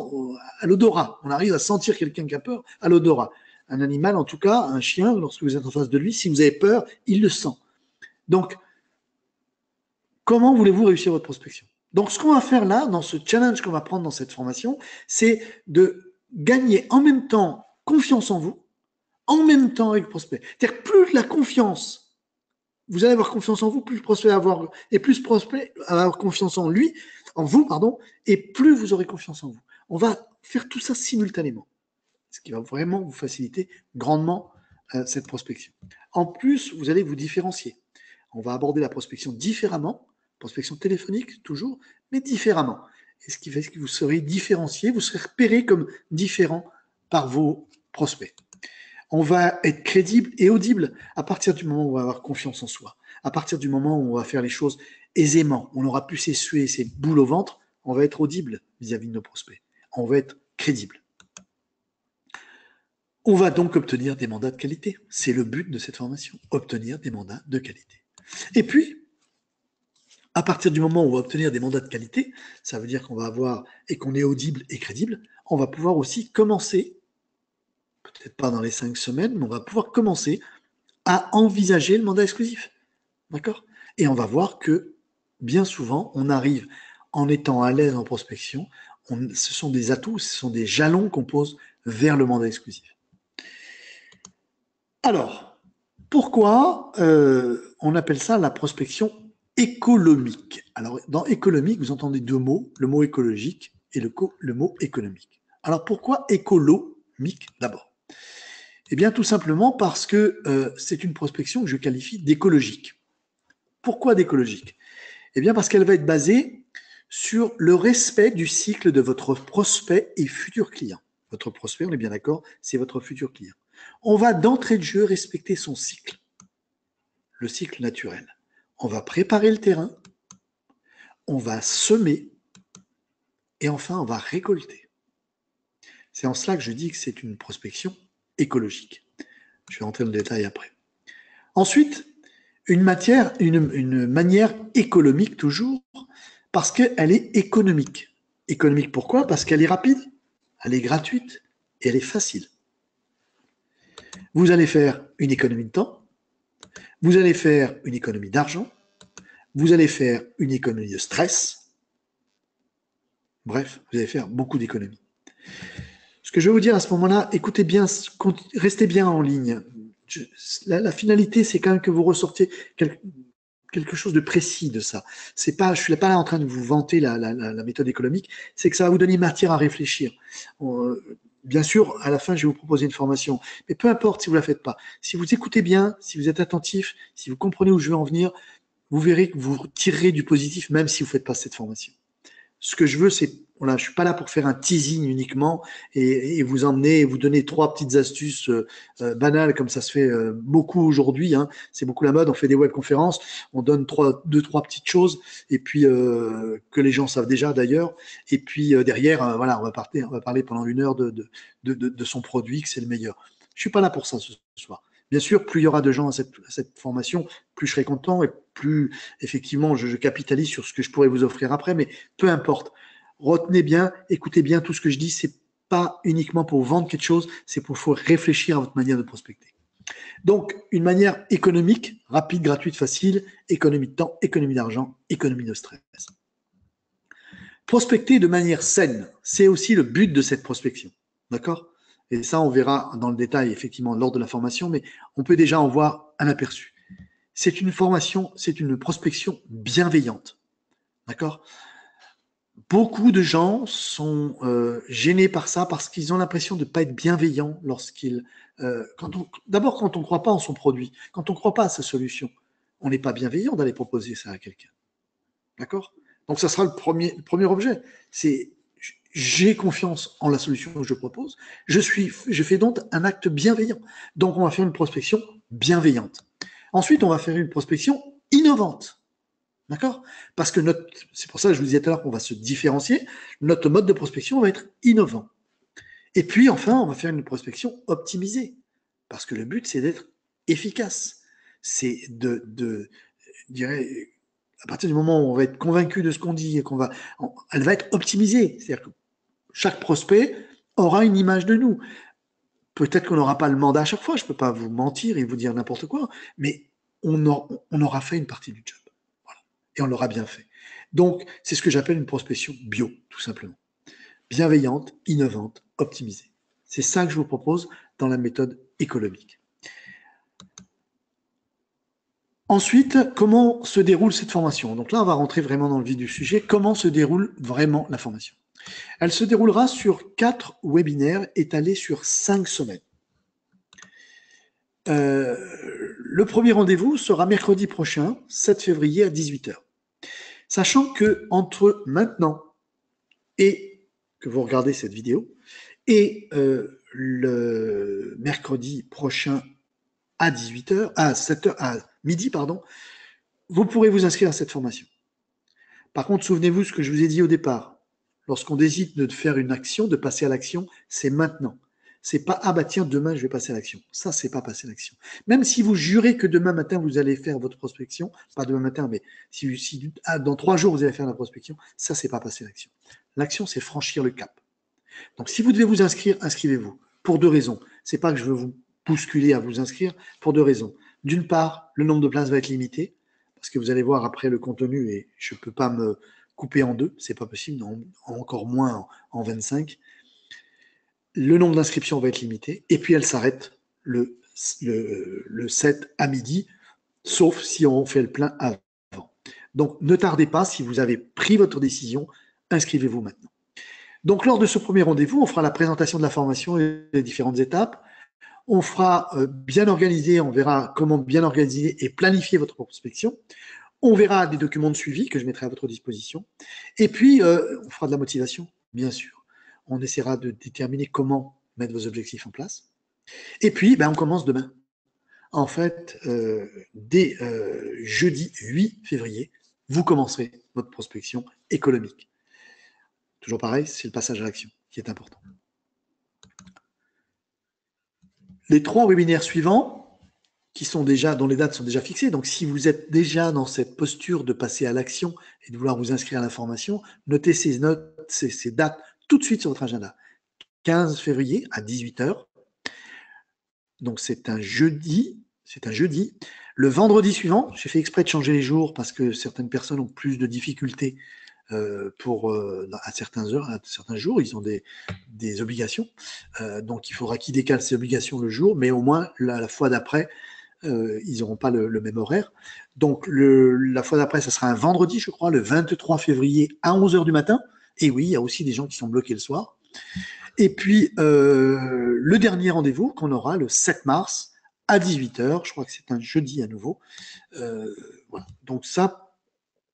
à l'odorat. On arrive à sentir quelqu'un qui a peur à l'odorat. Un animal, en tout cas, un chien, lorsque vous êtes en face de lui, si vous avez peur, il le sent. Donc, comment voulez-vous réussir votre prospection? Donc, ce qu'on va faire là, dans ce challenge qu'on va prendre dans cette formation, c'est de gagner en même temps confiance en vous, en même temps avec le prospect. C'est-à-dire, plus la confiance, vous allez avoir confiance en vous, plus le prospect va avoir, et plus le prospect va avoir confiance en lui, en vous, pardon, et plus vous aurez confiance en vous. On va faire tout ça simultanément, ce qui va vraiment vous faciliter grandement cette prospection. En plus, vous allez vous différencier. On va aborder la prospection différemment, prospection téléphonique toujours, mais différemment. Et ce qui fait que vous serez différencié, vous serez repéré comme différent par vos prospects. On va être crédible et audible à partir du moment où on va avoir confiance en soi. À partir du moment où on va faire les choses aisément, on n'aura plus ces suées, ces boules au ventre, on va être audible vis-à-vis de nos prospects. On va être crédible. On va donc obtenir des mandats de qualité. C'est le but de cette formation, obtenir des mandats de qualité. Et puis, à partir du moment où on va obtenir des mandats de qualité, ça veut dire qu'on va avoir, et qu'on est audible et crédible, on va pouvoir aussi commencer, peut-être pas dans les 5 semaines, mais on va pouvoir commencer à envisager le mandat exclusif. D'accord? Et on va voir que, bien souvent, on arrive en étant à l'aise en prospection, ce sont des atouts, ce sont des jalons qu'on pose vers le mandat exclusif. Alors, pourquoi on appelle ça la prospection économique? Alors, dans économique, vous entendez deux mots, le mot écologique et le mot économique. Alors, pourquoi économique d'abord? Eh bien, tout simplement parce que c'est une prospection que je qualifie d'écologique. Pourquoi d'écologique? Eh bien, parce qu'elle va être basée sur le respect du cycle de votre prospect et futur client. Votre prospect, on est bien d'accord, c'est votre futur client. On va d'entrée de jeu respecter son cycle, le cycle naturel. On va préparer le terrain, on va semer et enfin on va récolter. C'est en cela que je dis que c'est une prospection écologique. Je vais rentrer dans le détail après. Ensuite, une manière économique toujours, parce qu'elle est économique. Économique pourquoi? Parce qu'elle est rapide, elle est gratuite et elle est facile. Vous allez faire une économie de temps, vous allez faire une économie d'argent, vous allez faire une économie de stress. Bref, vous allez faire beaucoup d'économies. Ce que je vais vous dire à ce moment-là, écoutez bien, restez bien en ligne. La finalité, c'est quand même que vous ressortiez quelque chose de précis de ça. Je ne suis pas là en train de vous vanter la méthode économique, c'est que ça va vous donner matière à réfléchir. Bien sûr, à la fin, je vais vous proposer une formation, mais peu importe si vous ne la faites pas. Si vous écoutez bien, si vous êtes attentif, si vous comprenez où je veux en venir, vous verrez que vous tirerez du positif même si vous ne faites pas cette formation. Ce que je veux, c'est, voilà, je suis pas là pour faire un teasing uniquement et vous emmener et vous donner 3 petites astuces banales comme ça se fait beaucoup aujourd'hui. Hein. C'est beaucoup la mode. On fait des webconférences, on donne 2-3 petites choses et puis que les gens savent déjà d'ailleurs. Et puis derrière, voilà, on va parler pendant 1 heure de son produit que c'est le meilleur. Je suis pas là pour ça ce soir. Bien sûr, plus il y aura de gens à cette formation, plus je serai content et plus effectivement je capitalise sur ce que je pourrais vous offrir après, mais peu importe. Retenez bien, écoutez bien tout ce que je dis, c'est pas uniquement pour vendre quelque chose, c'est pour faut réfléchir à votre manière de prospecter. Donc, une manière économique, rapide, gratuite, facile, économie de temps, économie d'argent, économie de stress. Prospecter de manière saine, c'est aussi le but de cette prospection. D'accord? Et ça, on verra dans le détail, effectivement, lors de la formation, mais on peut déjà en voir un aperçu. C'est une formation, c'est une prospection bienveillante. D'accord? Beaucoup de gens sont gênés par ça parce qu'ils ont l'impression de ne pas être bienveillants lorsqu'ils... D'abord, quand on ne croit pas en son produit, quand on ne croit pas à sa solution, on n'est pas bienveillant d'aller proposer ça à quelqu'un. D'accord? Donc, ça sera le premier objet. C'est j'ai confiance en la solution que je propose, je fais donc un acte bienveillant. Donc, on va faire une prospection bienveillante. Ensuite, on va faire une prospection innovante. D'accord? Parce que c'est pour ça que je vous disais tout à l'heure qu'on va se différencier. Notre mode de prospection va être innovant. Et puis, enfin, on va faire une prospection optimisée. Parce que le but, c'est d'être efficace. C'est je dirais, à partir du moment où on va être convaincu de ce qu'on dit et elle va être optimisée. C'est-à-dire que chaque prospect aura une image de nous. Peut-être qu'on n'aura pas le mandat à chaque fois, je ne peux pas vous mentir et vous dire n'importe quoi, mais on aura fait une partie du job. Voilà. Et on l'aura bien fait. Donc, c'est ce que j'appelle une prospection bio, tout simplement. Bienveillante, innovante, optimisée. C'est ça que je vous propose dans la méthode économique. Ensuite, comment se déroule cette formation? Donc là, on va rentrer vraiment dans le vif du sujet. Comment se déroule vraiment la formation? Elle se déroulera sur 4 webinaires étalés sur 5 semaines. Le premier rendez-vous sera mercredi prochain, 7 février à 18h. Sachant que entre maintenant et que vous regardez cette vidéo et le mercredi prochain à 18h, à 7h, à midi, pardon, vous pourrez vous inscrire à cette formation. Par contre, souvenez-vous ce que je vous ai dit au départ. Lorsqu'on décide de faire une action, de passer à l'action, c'est maintenant. C'est pas, ah bah tiens, demain, je vais passer à l'action. Ça, c'est pas passer à l'action. Même si vous jurez que demain matin, vous allez faire votre prospection, pas demain matin, mais si dans 3 jours, vous allez faire la prospection, ça, c'est pas passer à l'action. L'action, c'est franchir le cap. Donc, si vous devez vous inscrire, inscrivez-vous. Pour 2 raisons. C'est pas que je veux vous bousculer à vous inscrire, pour 2 raisons. D'une part, le nombre de places va être limité, parce que vous allez voir après le contenu, et je ne peux pas me couper en 2, c'est pas possible, encore moins en 25. Le nombre d'inscriptions va être limité, et puis elle s'arrête le 7 à midi, sauf si on fait le plein avant. Donc ne tardez pas, si vous avez pris votre décision, inscrivez-vous maintenant. Donc lors de ce premier rendez-vous, on fera la présentation de la formation et les différentes étapes. On fera bien organiser, on verra comment bien organiser et planifier votre prospection. On verra des documents de suivi que je mettrai à votre disposition. Et puis, on fera de la motivation, bien sûr. On essaiera de déterminer comment mettre vos objectifs en place. Et puis, on commence demain. En fait, dès jeudi 8 février, vous commencerez votre prospection économique. Toujours pareil, c'est le passage à l'action qui est important. Les 3 webinaires suivants, dont les dates sont déjà fixées. Donc, si vous êtes déjà dans cette posture de passer à l'action et de vouloir vous inscrire à la formation, notez ces dates tout de suite sur votre agenda. 15 février à 18h. Donc, c'est un jeudi. Le vendredi suivant, j'ai fait exprès de changer les jours parce que certaines personnes ont plus de difficultés à certaines heures, à certains jours, ils ont des obligations. Donc, il faudra qu'ils décalent ces obligations le jour, mais au moins, la fois d'après, ils n'auront pas le même horaire. Donc, la fois d'après, ça sera un vendredi, je crois, le 23 février à 11h du matin. Et oui, il y a aussi des gens qui sont bloqués le soir. Et puis, le dernier rendez-vous qu'on aura le 7 mars à 18h. Je crois que c'est un jeudi à nouveau. Voilà. Donc ça,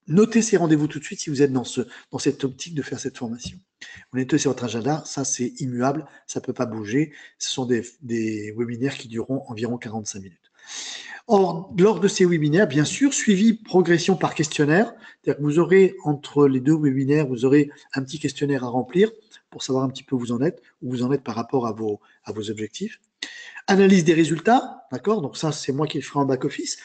notez ces rendez-vous tout de suite si vous êtes dans cette optique de faire cette formation. Vous notez sur votre agenda, ça c'est immuable, ça ne peut pas bouger. Ce sont des webinaires qui dureront environ 45 minutes. Or, lors de ces webinaires, bien sûr, suivi progression par questionnaire, c'est-à-dire que vous aurez, entre les 2 webinaires, vous aurez un petit questionnaire à remplir pour savoir un petit peu où vous en êtes par rapport à vos objectifs. Analyse des résultats, d'accord? Donc ça, c'est moi qui le ferai en back-office,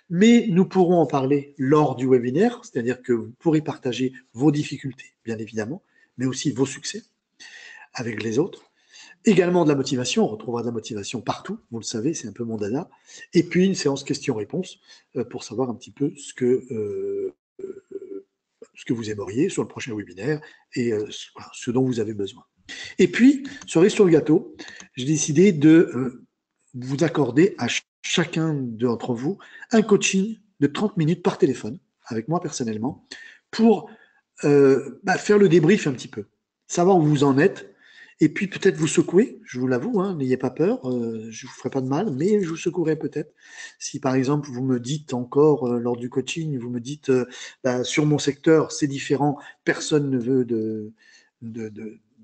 mais nous pourrons en parler lors du webinaire, c'est-à-dire que vous pourrez partager vos difficultés, bien évidemment, mais aussi vos succès avec les autres. Également de la motivation, on retrouvera de la motivation partout, vous le savez, c'est un peu mon dada. Et puis une séance questions-réponses pour savoir un petit peu ce que vous aimeriez sur le prochain webinaire et ce dont vous avez besoin. Et puis, cerise sur le gâteau, j'ai décidé de vous accorder à chacun d'entre vous un coaching de 30 minutes par téléphone, avec moi personnellement, pour faire le débrief un petit peu, savoir où vous en êtes, et puis peut-être vous secouer, je vous l'avoue, n'ayez pas peur, je ne vous ferai pas de mal, mais je vous secouerai peut-être. Si par exemple vous me dites encore lors du coaching, vous me dites sur mon secteur c'est différent, personne ne veut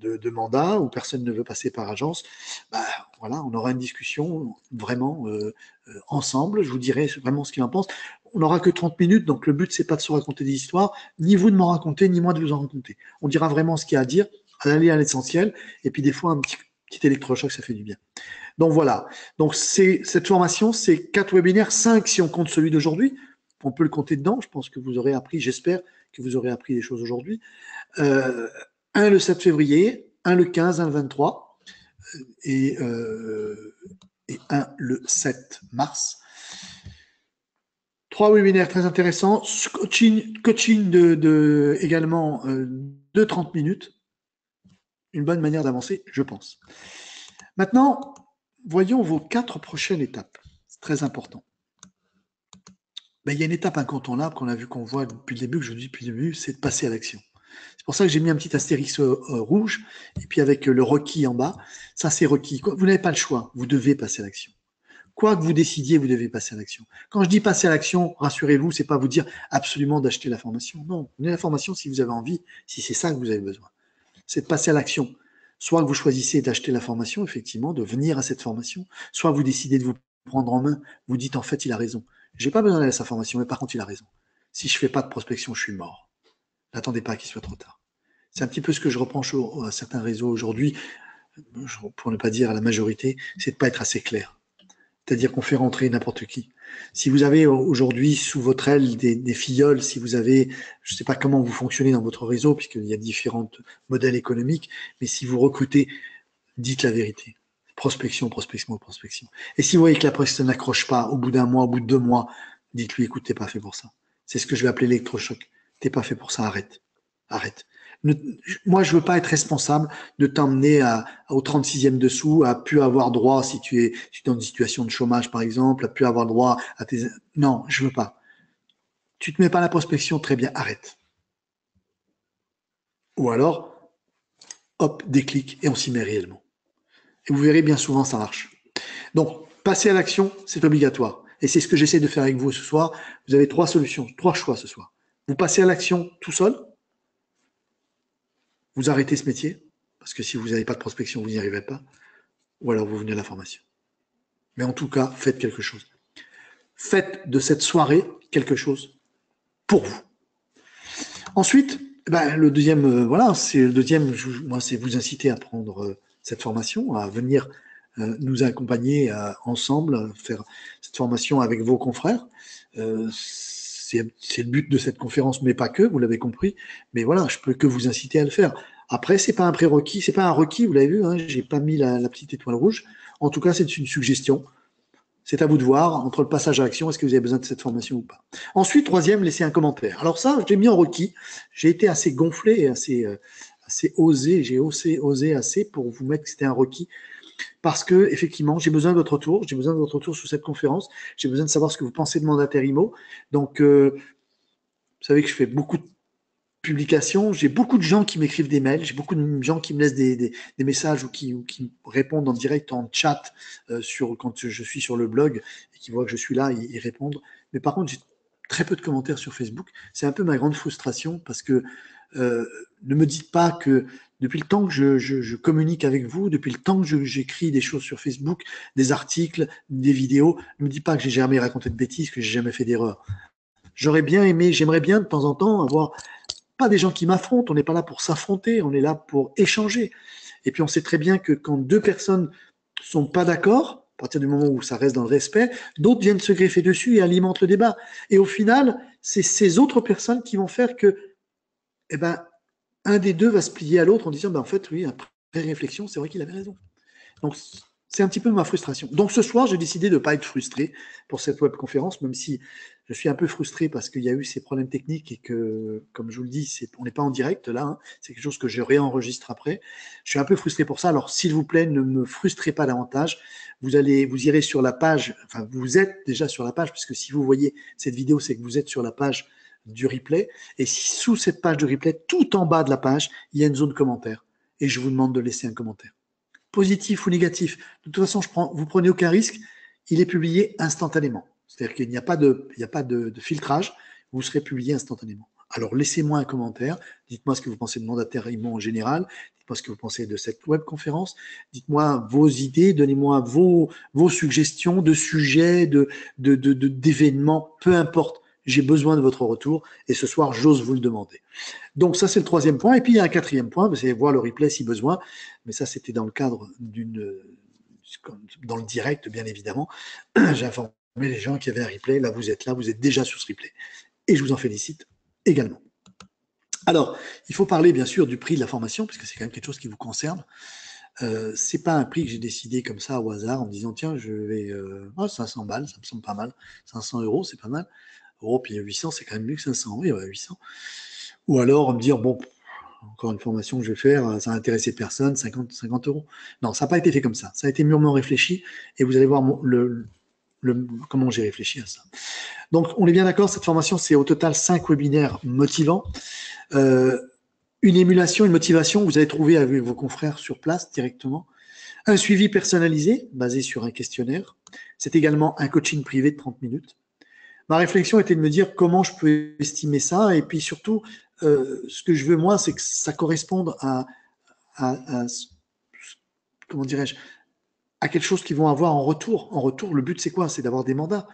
de mandat, où personne ne veut passer par agence, bah, voilà, on aura une discussion vraiment ensemble. Je vous dirai vraiment ce qu'il en pense. On n'aura que 30 minutes, donc le but, c'est pas de se raconter des histoires, ni vous de m'en raconter, ni moi de vous en raconter. On dira vraiment ce qu'il y a à dire, aller à l'essentiel, et puis des fois, un petit électrochoc, ça fait du bien. Donc voilà. Donc cette formation, c'est 4 webinaires, 5 si on compte celui d'aujourd'hui. On peut le compter dedans. Je pense que vous aurez appris, j'espère que vous aurez appris des choses aujourd'hui. Un le 7 février, un le 15, un le 23 et un le 7 mars. 3 webinaires très intéressants. Coaching également de 30 minutes. Une bonne manière d'avancer, je pense. Maintenant, voyons vos 4 prochaines étapes. C'est très important. Ben, il y a une étape incontournable qu'on voit depuis le début, que je vous dis depuis le début, c'est de passer à l'action. C'est pour ça que j'ai mis un petit astérix rouge, et puis avec le requis en bas. Ça, c'est requis. Vous n'avez pas le choix. Vous devez passer à l'action. Quoi que vous décidiez, vous devez passer à l'action. Quand je dis passer à l'action, rassurez-vous, c'est pas vous dire absolument d'acheter la formation. Non, prenez la formation si vous avez envie, si c'est ça que vous avez besoin. C'est de passer à l'action. Soit que vous choisissez d'acheter la formation, effectivement, de venir à cette formation, soit vous décidez de vous prendre en main, vous dites en fait, il a raison. J'ai pas besoin d'aller à sa formation, mais par contre, il a raison. Si je fais pas de prospection, je suis mort. N'attendez pas qu'il soit trop tard. C'est un petit peu ce que je reproche à certains réseaux aujourd'hui, pour ne pas dire à la majorité, c'est de pas être assez clair. C'est-à-dire qu'on fait rentrer n'importe qui. Si vous avez aujourd'hui sous votre aile des filleuls, si vous avez, je ne sais pas comment vous fonctionnez dans votre réseau, puisqu'il y a différents modèles économiques, mais si vous recrutez, dites la vérité. Prospection, prospection, prospection. Et si vous voyez que la personne n'accroche pas au bout d'un mois, au bout de 2 mois, dites-lui, écoute, t'es pas fait pour ça. C'est ce que je vais appeler l'électrochoc. T'es pas fait pour ça, arrête. Arrête. Moi, je veux pas être responsable de t'emmener au 36e dessous, à plus avoir droit, si tu es dans une situation de chômage, par exemple, à plus avoir droit à tes... Non, je veux pas. Tu te mets pas à la prospection, très bien, arrête. Ou alors, hop, déclic, et on s'y met réellement. Et vous verrez, bien souvent, ça marche. Donc, passer à l'action, c'est obligatoire. Et c'est ce que j'essaie de faire avec vous ce soir. Vous avez 3 solutions, 3 choix ce soir. Vous passez à l'action tout seul, vous arrêtez ce métier, parce que si vous n'avez pas de prospection, vous n'y arriverez pas, ou alors vous venez à la formation. Mais en tout cas, faites quelque chose. Faites de cette soirée quelque chose pour vous. Ensuite, ben, le deuxième, voilà, c'est le deuxième, moi, c'est vous inciter à prendre cette formation, à venir nous accompagner ensemble, faire cette formation avec vos confrères. C'est le but de cette conférence, mais pas que, vous l'avez compris. Mais voilà, je peux que vous inciter à le faire. Après, c'est pas un prérequis, c'est pas un requis, vous l'avez vu, hein, j'ai pas mis la petite étoile rouge. En tout cas, c'est une suggestion. C'est à vous de voir, entre le passage à l'action, est-ce que vous avez besoin de cette formation ou pas. Ensuite, troisième, laissez un commentaire. Alors ça, je l'ai mis en requis. J'ai été assez gonflé et assez osé. J'ai osé assez pour vous mettre que c'était un requis. Parce que, effectivement, j'ai besoin de votre retour. J'ai besoin de votre retour sur cette conférence. J'ai besoin de savoir ce que vous pensez de Mandataire IMO. Donc, vous savez que je fais beaucoup de publications. J'ai beaucoup de gens qui m'écrivent des mails. J'ai beaucoup de gens qui me laissent des messages ou qui me répondent en direct, en chat, quand je suis sur le blog et qui voient que je suis là, ils répondent. Mais par contre, j'ai très peu de commentaires sur Facebook. C'est un peu ma grande frustration parce que ne me dites pas que depuis le temps que je communique avec vous, depuis le temps que j'écris des choses sur Facebook, des articles, des vidéos, ne me dites pas que j'ai jamais raconté de bêtises, que j'ai jamais fait d'erreur. J'aurais bien aimé, j'aimerais bien de temps en temps avoir pas des gens qui m'affrontent, on n'est pas là pour s'affronter, on est là pour échanger. Et puis on sait très bien que quand 2 personnes sont pas d'accord, à partir du moment où ça reste dans le respect, d'autres viennent se greffer dessus et alimentent le débat. Et au final, c'est ces autres personnes qui vont faire que, eh ben, un des deux va se plier à l'autre en disant, ben, en fait, oui, après réflexion, c'est vrai qu'il avait raison. Donc, c'est un petit peu ma frustration. Donc, ce soir, j'ai décidé de ne pas être frustré pour cette webconférence, même si je suis un peu frustré parce qu'il y a eu ces problèmes techniques et que, comme je vous le dis, on n'est pas en direct là, hein, c'est quelque chose que je réenregistre après. Je suis un peu frustré pour ça. Alors, s'il vous plaît, ne me frustrez pas davantage. Vous irez sur la page, enfin, vous êtes déjà sur la page, puisque si vous voyez cette vidéo, c'est que vous êtes sur la page du replay. Et sous cette page de replay, tout en bas de la page, il y a une zone commentaire. Et je vous demande de laisser un commentaire. Positif ou négatif. De toute façon, vous prenez aucun risque. Il est publié instantanément. C'est-à-dire qu'il n'y a pas de filtrage. Vous serez publié instantanément. Alors, laissez-moi un commentaire. Dites-moi ce que vous pensez de mandataire IMO en général. Dites-moi ce que vous pensez de cette webconférence. Dites-moi vos idées. Donnez-moi vos suggestions de sujets, d'événements. Peu importe. J'ai besoin de votre retour. Et ce soir, j'ose vous le demander. Donc, ça, c'est le troisième point. Et puis, il y a un quatrième point. Vous allez voir le replay si besoin. Mais ça, c'était dans le cadre dans le direct, bien évidemment. J'ai informé les gens qu'il y avait un replay. Là, vous êtes déjà sur ce replay. Et je vous en félicite également. Alors, il faut parler bien sûr du prix de la formation, puisque c'est quand même quelque chose qui vous concerne. C'est pas un prix que j'ai décidé comme ça au hasard en me disant tiens, je vais 500 balles, ça me semble pas mal. 500 euros, c'est pas mal. Puis 800, c'est quand même mieux que 500. Oui, 800. Ou alors me dire bon, encore une formation que je vais faire, ça va intéresser personne, 50 euros. Non, ça n'a pas été fait comme ça. Ça a été mûrement réfléchi et vous allez voir comment j'ai réfléchi à ça. Donc, on est bien d'accord, cette formation, c'est au total 5 webinaires motivants. Une émulation, une motivation, vous allez trouver avec vos confrères sur place directement. Un suivi personnalisé, basé sur un questionnaire. C'est également un coaching privé de 30 minutes. Ma réflexion était de me dire comment je peux estimer ça. Et puis surtout, ce que je veux, moi, c'est que ça corresponde à comment dirais-je, à quelque chose qu'ils vont avoir en retour. En retour, le but, c'est quoi? C'est d'avoir des mandats.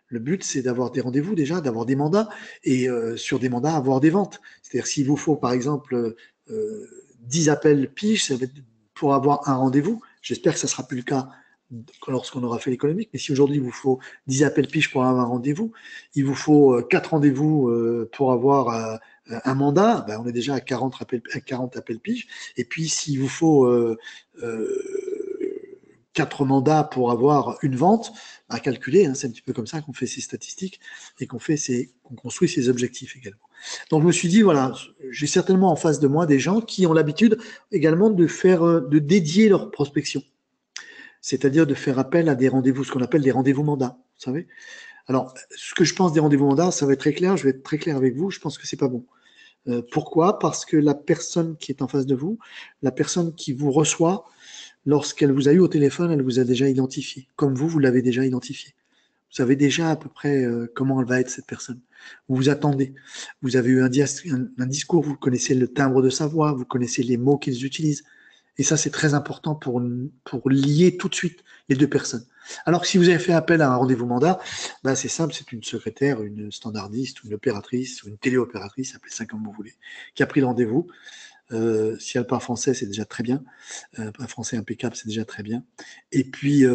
Le but, c'est d'avoir des rendez-vous déjà, d'avoir des mandats, et sur des mandats, avoir des ventes. C'est-à-dire, s'il vous faut, par exemple, 10 appels pige, ça va être pour avoir un rendez-vous. J'espère que ça ne sera plus le cas lorsqu'on aura fait l'économique. Mais si aujourd'hui, il vous faut 10 appels pige pour avoir un rendez-vous, il vous faut 4 rendez-vous pour avoir un mandat, ben, on est déjà à 40 appels pige. Et puis, s'il vous faut 4 mandats pour avoir une vente, à calculer, hein, c'est un petit peu comme ça qu'on fait ces statistiques et qu'on construit ces objectifs également. Donc je me suis dit, voilà, j'ai certainement en face de moi des gens qui ont l'habitude également de dédier leur prospection, c'est-à-dire de faire appel à des rendez-vous, ce qu'on appelle des rendez-vous mandats, vous savez. Alors, ce que je pense des rendez-vous mandats, ça va être très clair, je vais être très clair avec vous, je pense que c'est pas bon. Pourquoi? Parce que la personne qui est en face de vous, la personne qui vous reçoit, lorsqu'elle vous a eu au téléphone, elle vous a déjà identifié. Comme vous l'avez déjà identifié. Vous savez déjà à peu près comment elle va être, cette personne. Vous vous attendez. Vous avez eu un discours, vous connaissez le timbre de sa voix, vous connaissez les mots qu'ils utilisent. Et ça, c'est très important pour lier tout de suite les deux personnes. Alors que si vous avez fait appel à un rendez-vous mandat, ben c'est simple, c'est une secrétaire, une standardiste, ou une opératrice, ou une téléopératrice, appelez ça comme vous voulez, qui a pris le rendez-vous. Si elle parle français, c'est déjà très bien. Un français impeccable, c'est déjà très bien. Et puis,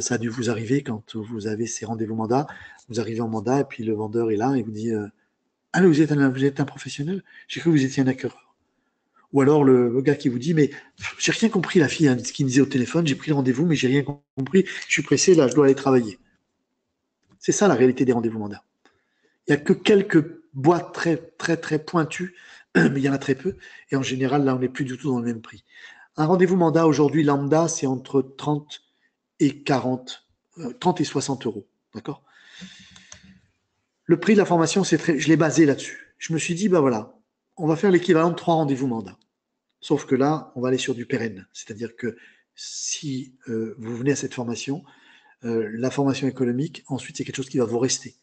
ça a dû vous arriver quand vous avez ces rendez-vous mandats. Vous arrivez en mandat et puis le vendeur est là et vous dit ah, vous êtes un professionnel? J'ai cru que vous étiez un acquéreur. Ou alors le gars qui vous dit mais j'ai rien compris, la fille, hein, ce qu'il me disait au téléphone, j'ai pris le rendez-vous, mais j'ai rien compris. Je suis pressé, là, je dois aller travailler. C'est ça la réalité des rendez-vous mandats. Il n'y a que quelques boîtes très, très, très pointues, mais il y en a très peu. Et en général, là, on n'est plus du tout dans le même prix. Un rendez-vous mandat aujourd'hui, lambda, c'est entre 30 et 40, 30 et 60 euros. D'accord? Le prix de la formation, je l'ai basé là-dessus. Je me suis dit, bah voilà, on va faire l'équivalent de 3 rendez-vous mandats. Sauf que là, on va aller sur du pérenne. C'est-à-dire que si vous venez à cette formation, la formation économique, ensuite, c'est quelque chose qui va vous rester.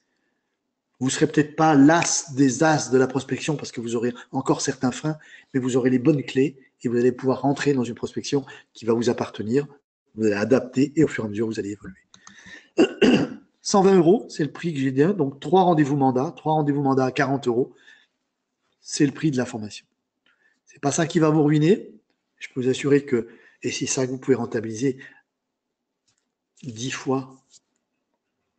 Vous ne serez peut-être pas l'as des as de la prospection parce que vous aurez encore certains freins, mais vous aurez les bonnes clés et vous allez pouvoir rentrer dans une prospection qui va vous appartenir. Vous allez adapter et au fur et à mesure, vous allez évoluer. 120 euros, c'est le prix que j'ai dit. Donc, 3 rendez-vous mandats à 40 euros, c'est le prix de la formation. C'est pas ça qui va vous ruiner. Je peux vous assurer que, et c'est ça que vous pouvez rentabiliser 10 fois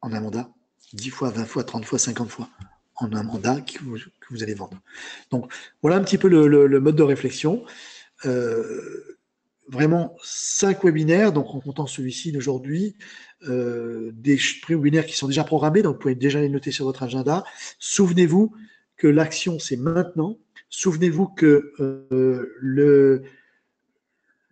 en un mandat, 10 fois, 20 fois, 30 fois, 50 fois en un mandat que vous allez vendre. Donc, voilà un petit peu le mode de réflexion. Vraiment 5 webinaires, donc en comptant celui-ci d'aujourd'hui, des webinaires qui sont déjà programmés, donc vous pouvez déjà les noter sur votre agenda. Souvenez-vous que l'action, c'est maintenant. Souvenez-vous que le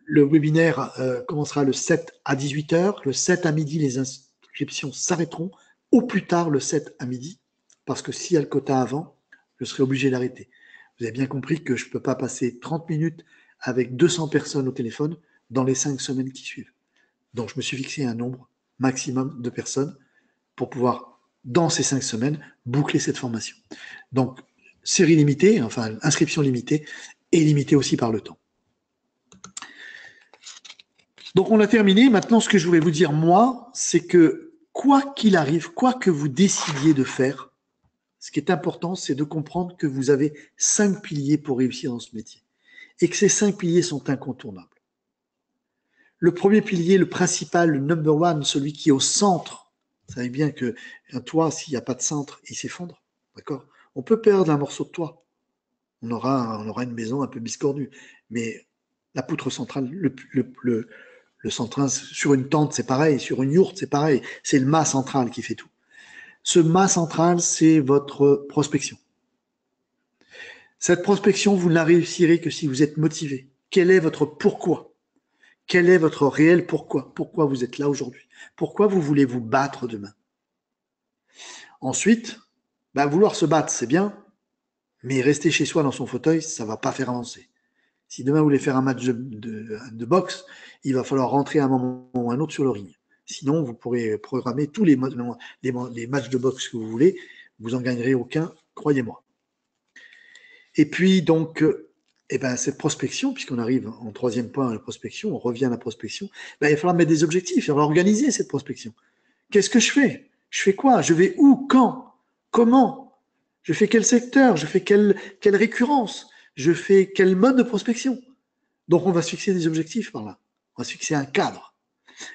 webinaire commencera le 7 à 18h. Le 7 à midi, les inscriptions s'arrêteront. Au plus tard, le 7 à midi, parce que s'il y a le quota avant, je serai obligé d'arrêter. Vous avez bien compris que je ne peux pas passer 30 minutes avec 200 personnes au téléphone dans les 5 semaines qui suivent. Donc, je me suis fixé un nombre maximum de personnes pour pouvoir, dans ces 5 semaines, boucler cette formation. Donc, série limitée, enfin inscription limitée, et limitée aussi par le temps. Donc on a terminé. Maintenant, ce que je voulais vous dire, moi, c'est que quoi qu'il arrive, quoi que vous décidiez de faire, ce qui est important, c'est de comprendre que vous avez 5 piliers pour réussir dans ce métier et que ces 5 piliers sont incontournables. Le premier pilier, le principal, le number one, celui qui est au centre, vous savez bien que un toit, s'il n'y a pas de centre, il s'effondre. D'accord? On peut perdre un morceau de toit. On aura une maison un peu biscornue. Mais la poutre centrale, le central, sur une tente, c'est pareil. Sur une yourte, c'est pareil. C'est le mât central qui fait tout. Ce mât central, c'est votre prospection. Cette prospection, vous ne la réussirez que si vous êtes motivé. Quel est votre pourquoi? Quel est votre réel pourquoi? Pourquoi vous êtes là aujourd'hui? Pourquoi vous voulez vous battre demain? Ensuite, vouloir se battre, c'est bien, mais rester chez soi dans son fauteuil, ça ne va pas faire avancer. Si demain vous voulez faire un match de boxe, il va falloir rentrer à un moment ou à un autre sur le ring. Sinon, vous pourrez programmer tous les matchs de boxe que vous voulez, vous en gagnerez aucun, croyez-moi. Et puis donc, cette prospection, puisqu'on arrive en troisième point à la prospection, on revient à la prospection, il va falloir mettre des objectifs, il va falloir organiser cette prospection. Qu'est-ce que je fais? Je fais quoi? Je vais où? Quand? Comment? Je fais quel secteur? Je fais quelle récurrence? Je fais quel mode de prospection? Donc, on va se fixer des objectifs par là. On va se fixer un cadre.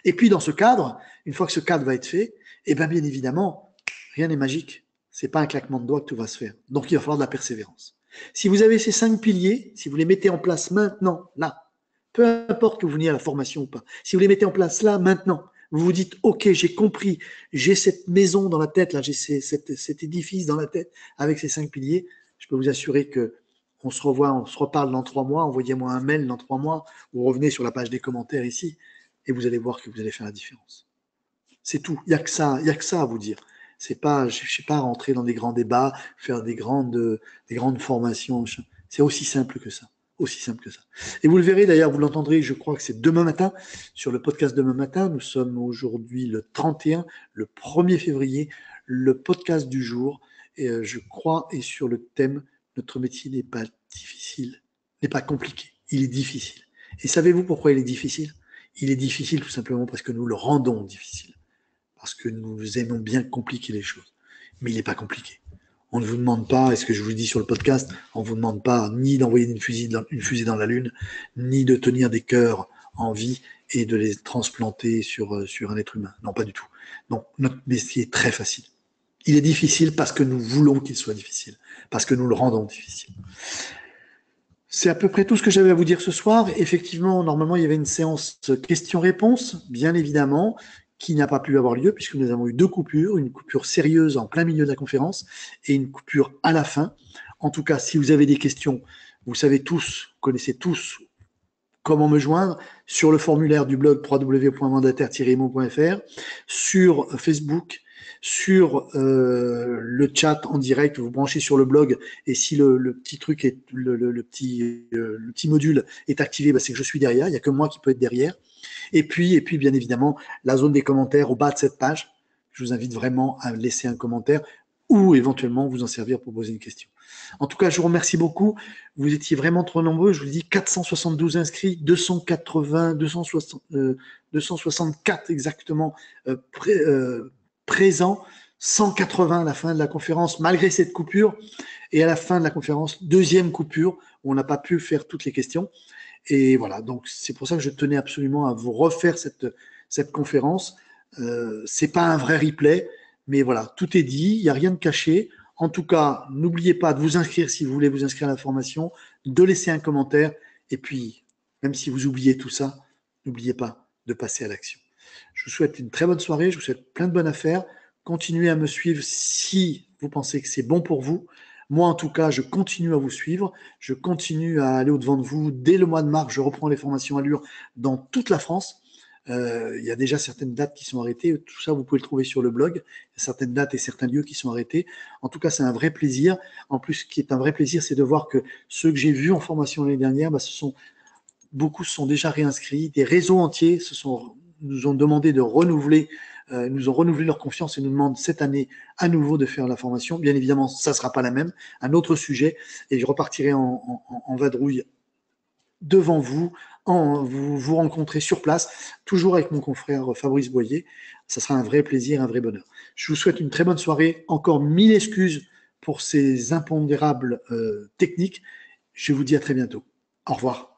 Et puis, dans ce cadre, une fois que ce cadre va être fait, bien évidemment, rien n'est magique. C'est pas un claquement de doigts que tout va se faire. Donc, il va falloir de la persévérance. Si vous avez ces 5 piliers, si vous les mettez en place maintenant, là, peu importe que vous veniez à la formation ou pas, si vous les mettez en place là, maintenant, vous vous dites, ok, j'ai compris, j'ai cette maison dans la tête, là, j'ai cet édifice dans la tête avec ces 5 piliers, je peux vous assurer que on se revoit, on se reparle dans 3 mois, envoyez-moi un mail dans 3 mois, ou revenez sur la page des commentaires ici, et vous allez voir que vous allez faire la différence. C'est tout, il n'y a que ça à vous dire. C'est pas, je ne sais pas rentrer dans des grands débats, faire des grandes formations. C'est aussi simple que ça. Aussi simple que ça. Et vous le verrez d'ailleurs, vous l'entendrez, je crois que c'est demain matin, sur le podcast demain matin. Nous sommes aujourd'hui le 31, le 1er février, le podcast du jour. Et je crois, est sur le thème, notre métier n'est pas difficile, n'est pas compliqué, il est difficile. Et savez-vous pourquoi il est difficile? Il est difficile tout simplement parce que nous le rendons difficile. Parce que nous aimons bien compliquer les choses. Mais il n'est pas compliqué. On ne vous demande pas, et ce que je vous dis sur le podcast, on ne vous demande pas ni d'envoyer une fusée dans la Lune, ni de tenir des cœurs en vie et de les transplanter sur un être humain. Non, pas du tout. Donc, notre métier est très facile. Il est difficile parce que nous voulons qu'il soit difficile, parce que nous le rendons difficile. C'est à peu près tout ce que j'avais à vous dire ce soir. Effectivement, normalement, il y avait une séance questions-réponses, bien évidemment, qui n'a pas pu avoir lieu puisque nous avons eu 2 coupures, une coupure sérieuse en plein milieu de la conférence et une coupure à la fin. En tout cas, si vous avez des questions, vous savez tous, vous connaissez tous comment me joindre sur le formulaire du blog www.mandataire-imo.fr, sur Facebook, sur le chat en direct, vous branchez sur le blog et si le petit truc est le petit module est activé, c'est que je suis derrière, il n'y a que moi qui peux être derrière. Et puis bien évidemment la zone des commentaires au bas de cette page. Je vous invite vraiment à laisser un commentaire ou éventuellement vous en servir pour poser une question. En tout cas, je vous remercie beaucoup. Vous étiez vraiment trop nombreux. Je vous dis 472 inscrits, 264 exactement présents, 180 à la fin de la conférence, malgré cette coupure. Et à la fin de la conférence, 2e coupure, où on n'a pas pu faire toutes les questions. Et voilà, donc c'est pour ça que je tenais absolument à vous refaire cette conférence. C'est pas un vrai replay, mais voilà, tout est dit, il n'y a rien de caché. En tout cas, n'oubliez pas de vous inscrire si vous voulez vous inscrire à la formation, de laisser un commentaire, et puis, même si vous oubliez tout ça, n'oubliez pas de passer à l'action. Je vous souhaite une très bonne soirée, je vous souhaite plein de bonnes affaires. Continuez à me suivre si vous pensez que c'est bon pour vous. Moi, en tout cas, je continue à vous suivre. Je continue à aller au-devant de vous. Dès le mois de mars, je reprends les formations Allure dans toute la France. Il y a déjà certaines dates qui sont arrêtées. Tout ça, vous pouvez le trouver sur le blog. Il y a certaines dates et certains lieux qui sont arrêtés. En tout cas, c'est un vrai plaisir. En plus, ce qui est un vrai plaisir, c'est de voir que ceux que j'ai vus en formation l'année dernière, beaucoup se sont déjà réinscrits. Des réseaux entiers nous ont demandé de renouveler nous ont renouvelé leur confiance et nous demandent cette année à nouveau de faire la formation. Bien évidemment, ça ne sera pas la même, un autre sujet, et je repartirai en vadrouille devant vous, vous rencontrer sur place, toujours avec mon confrère Fabrice Boyer. Ça sera un vrai plaisir, un vrai bonheur. Je vous souhaite une très bonne soirée. Encore 1000 excuses pour ces impondérables techniques. Je vous dis à très bientôt. Au revoir.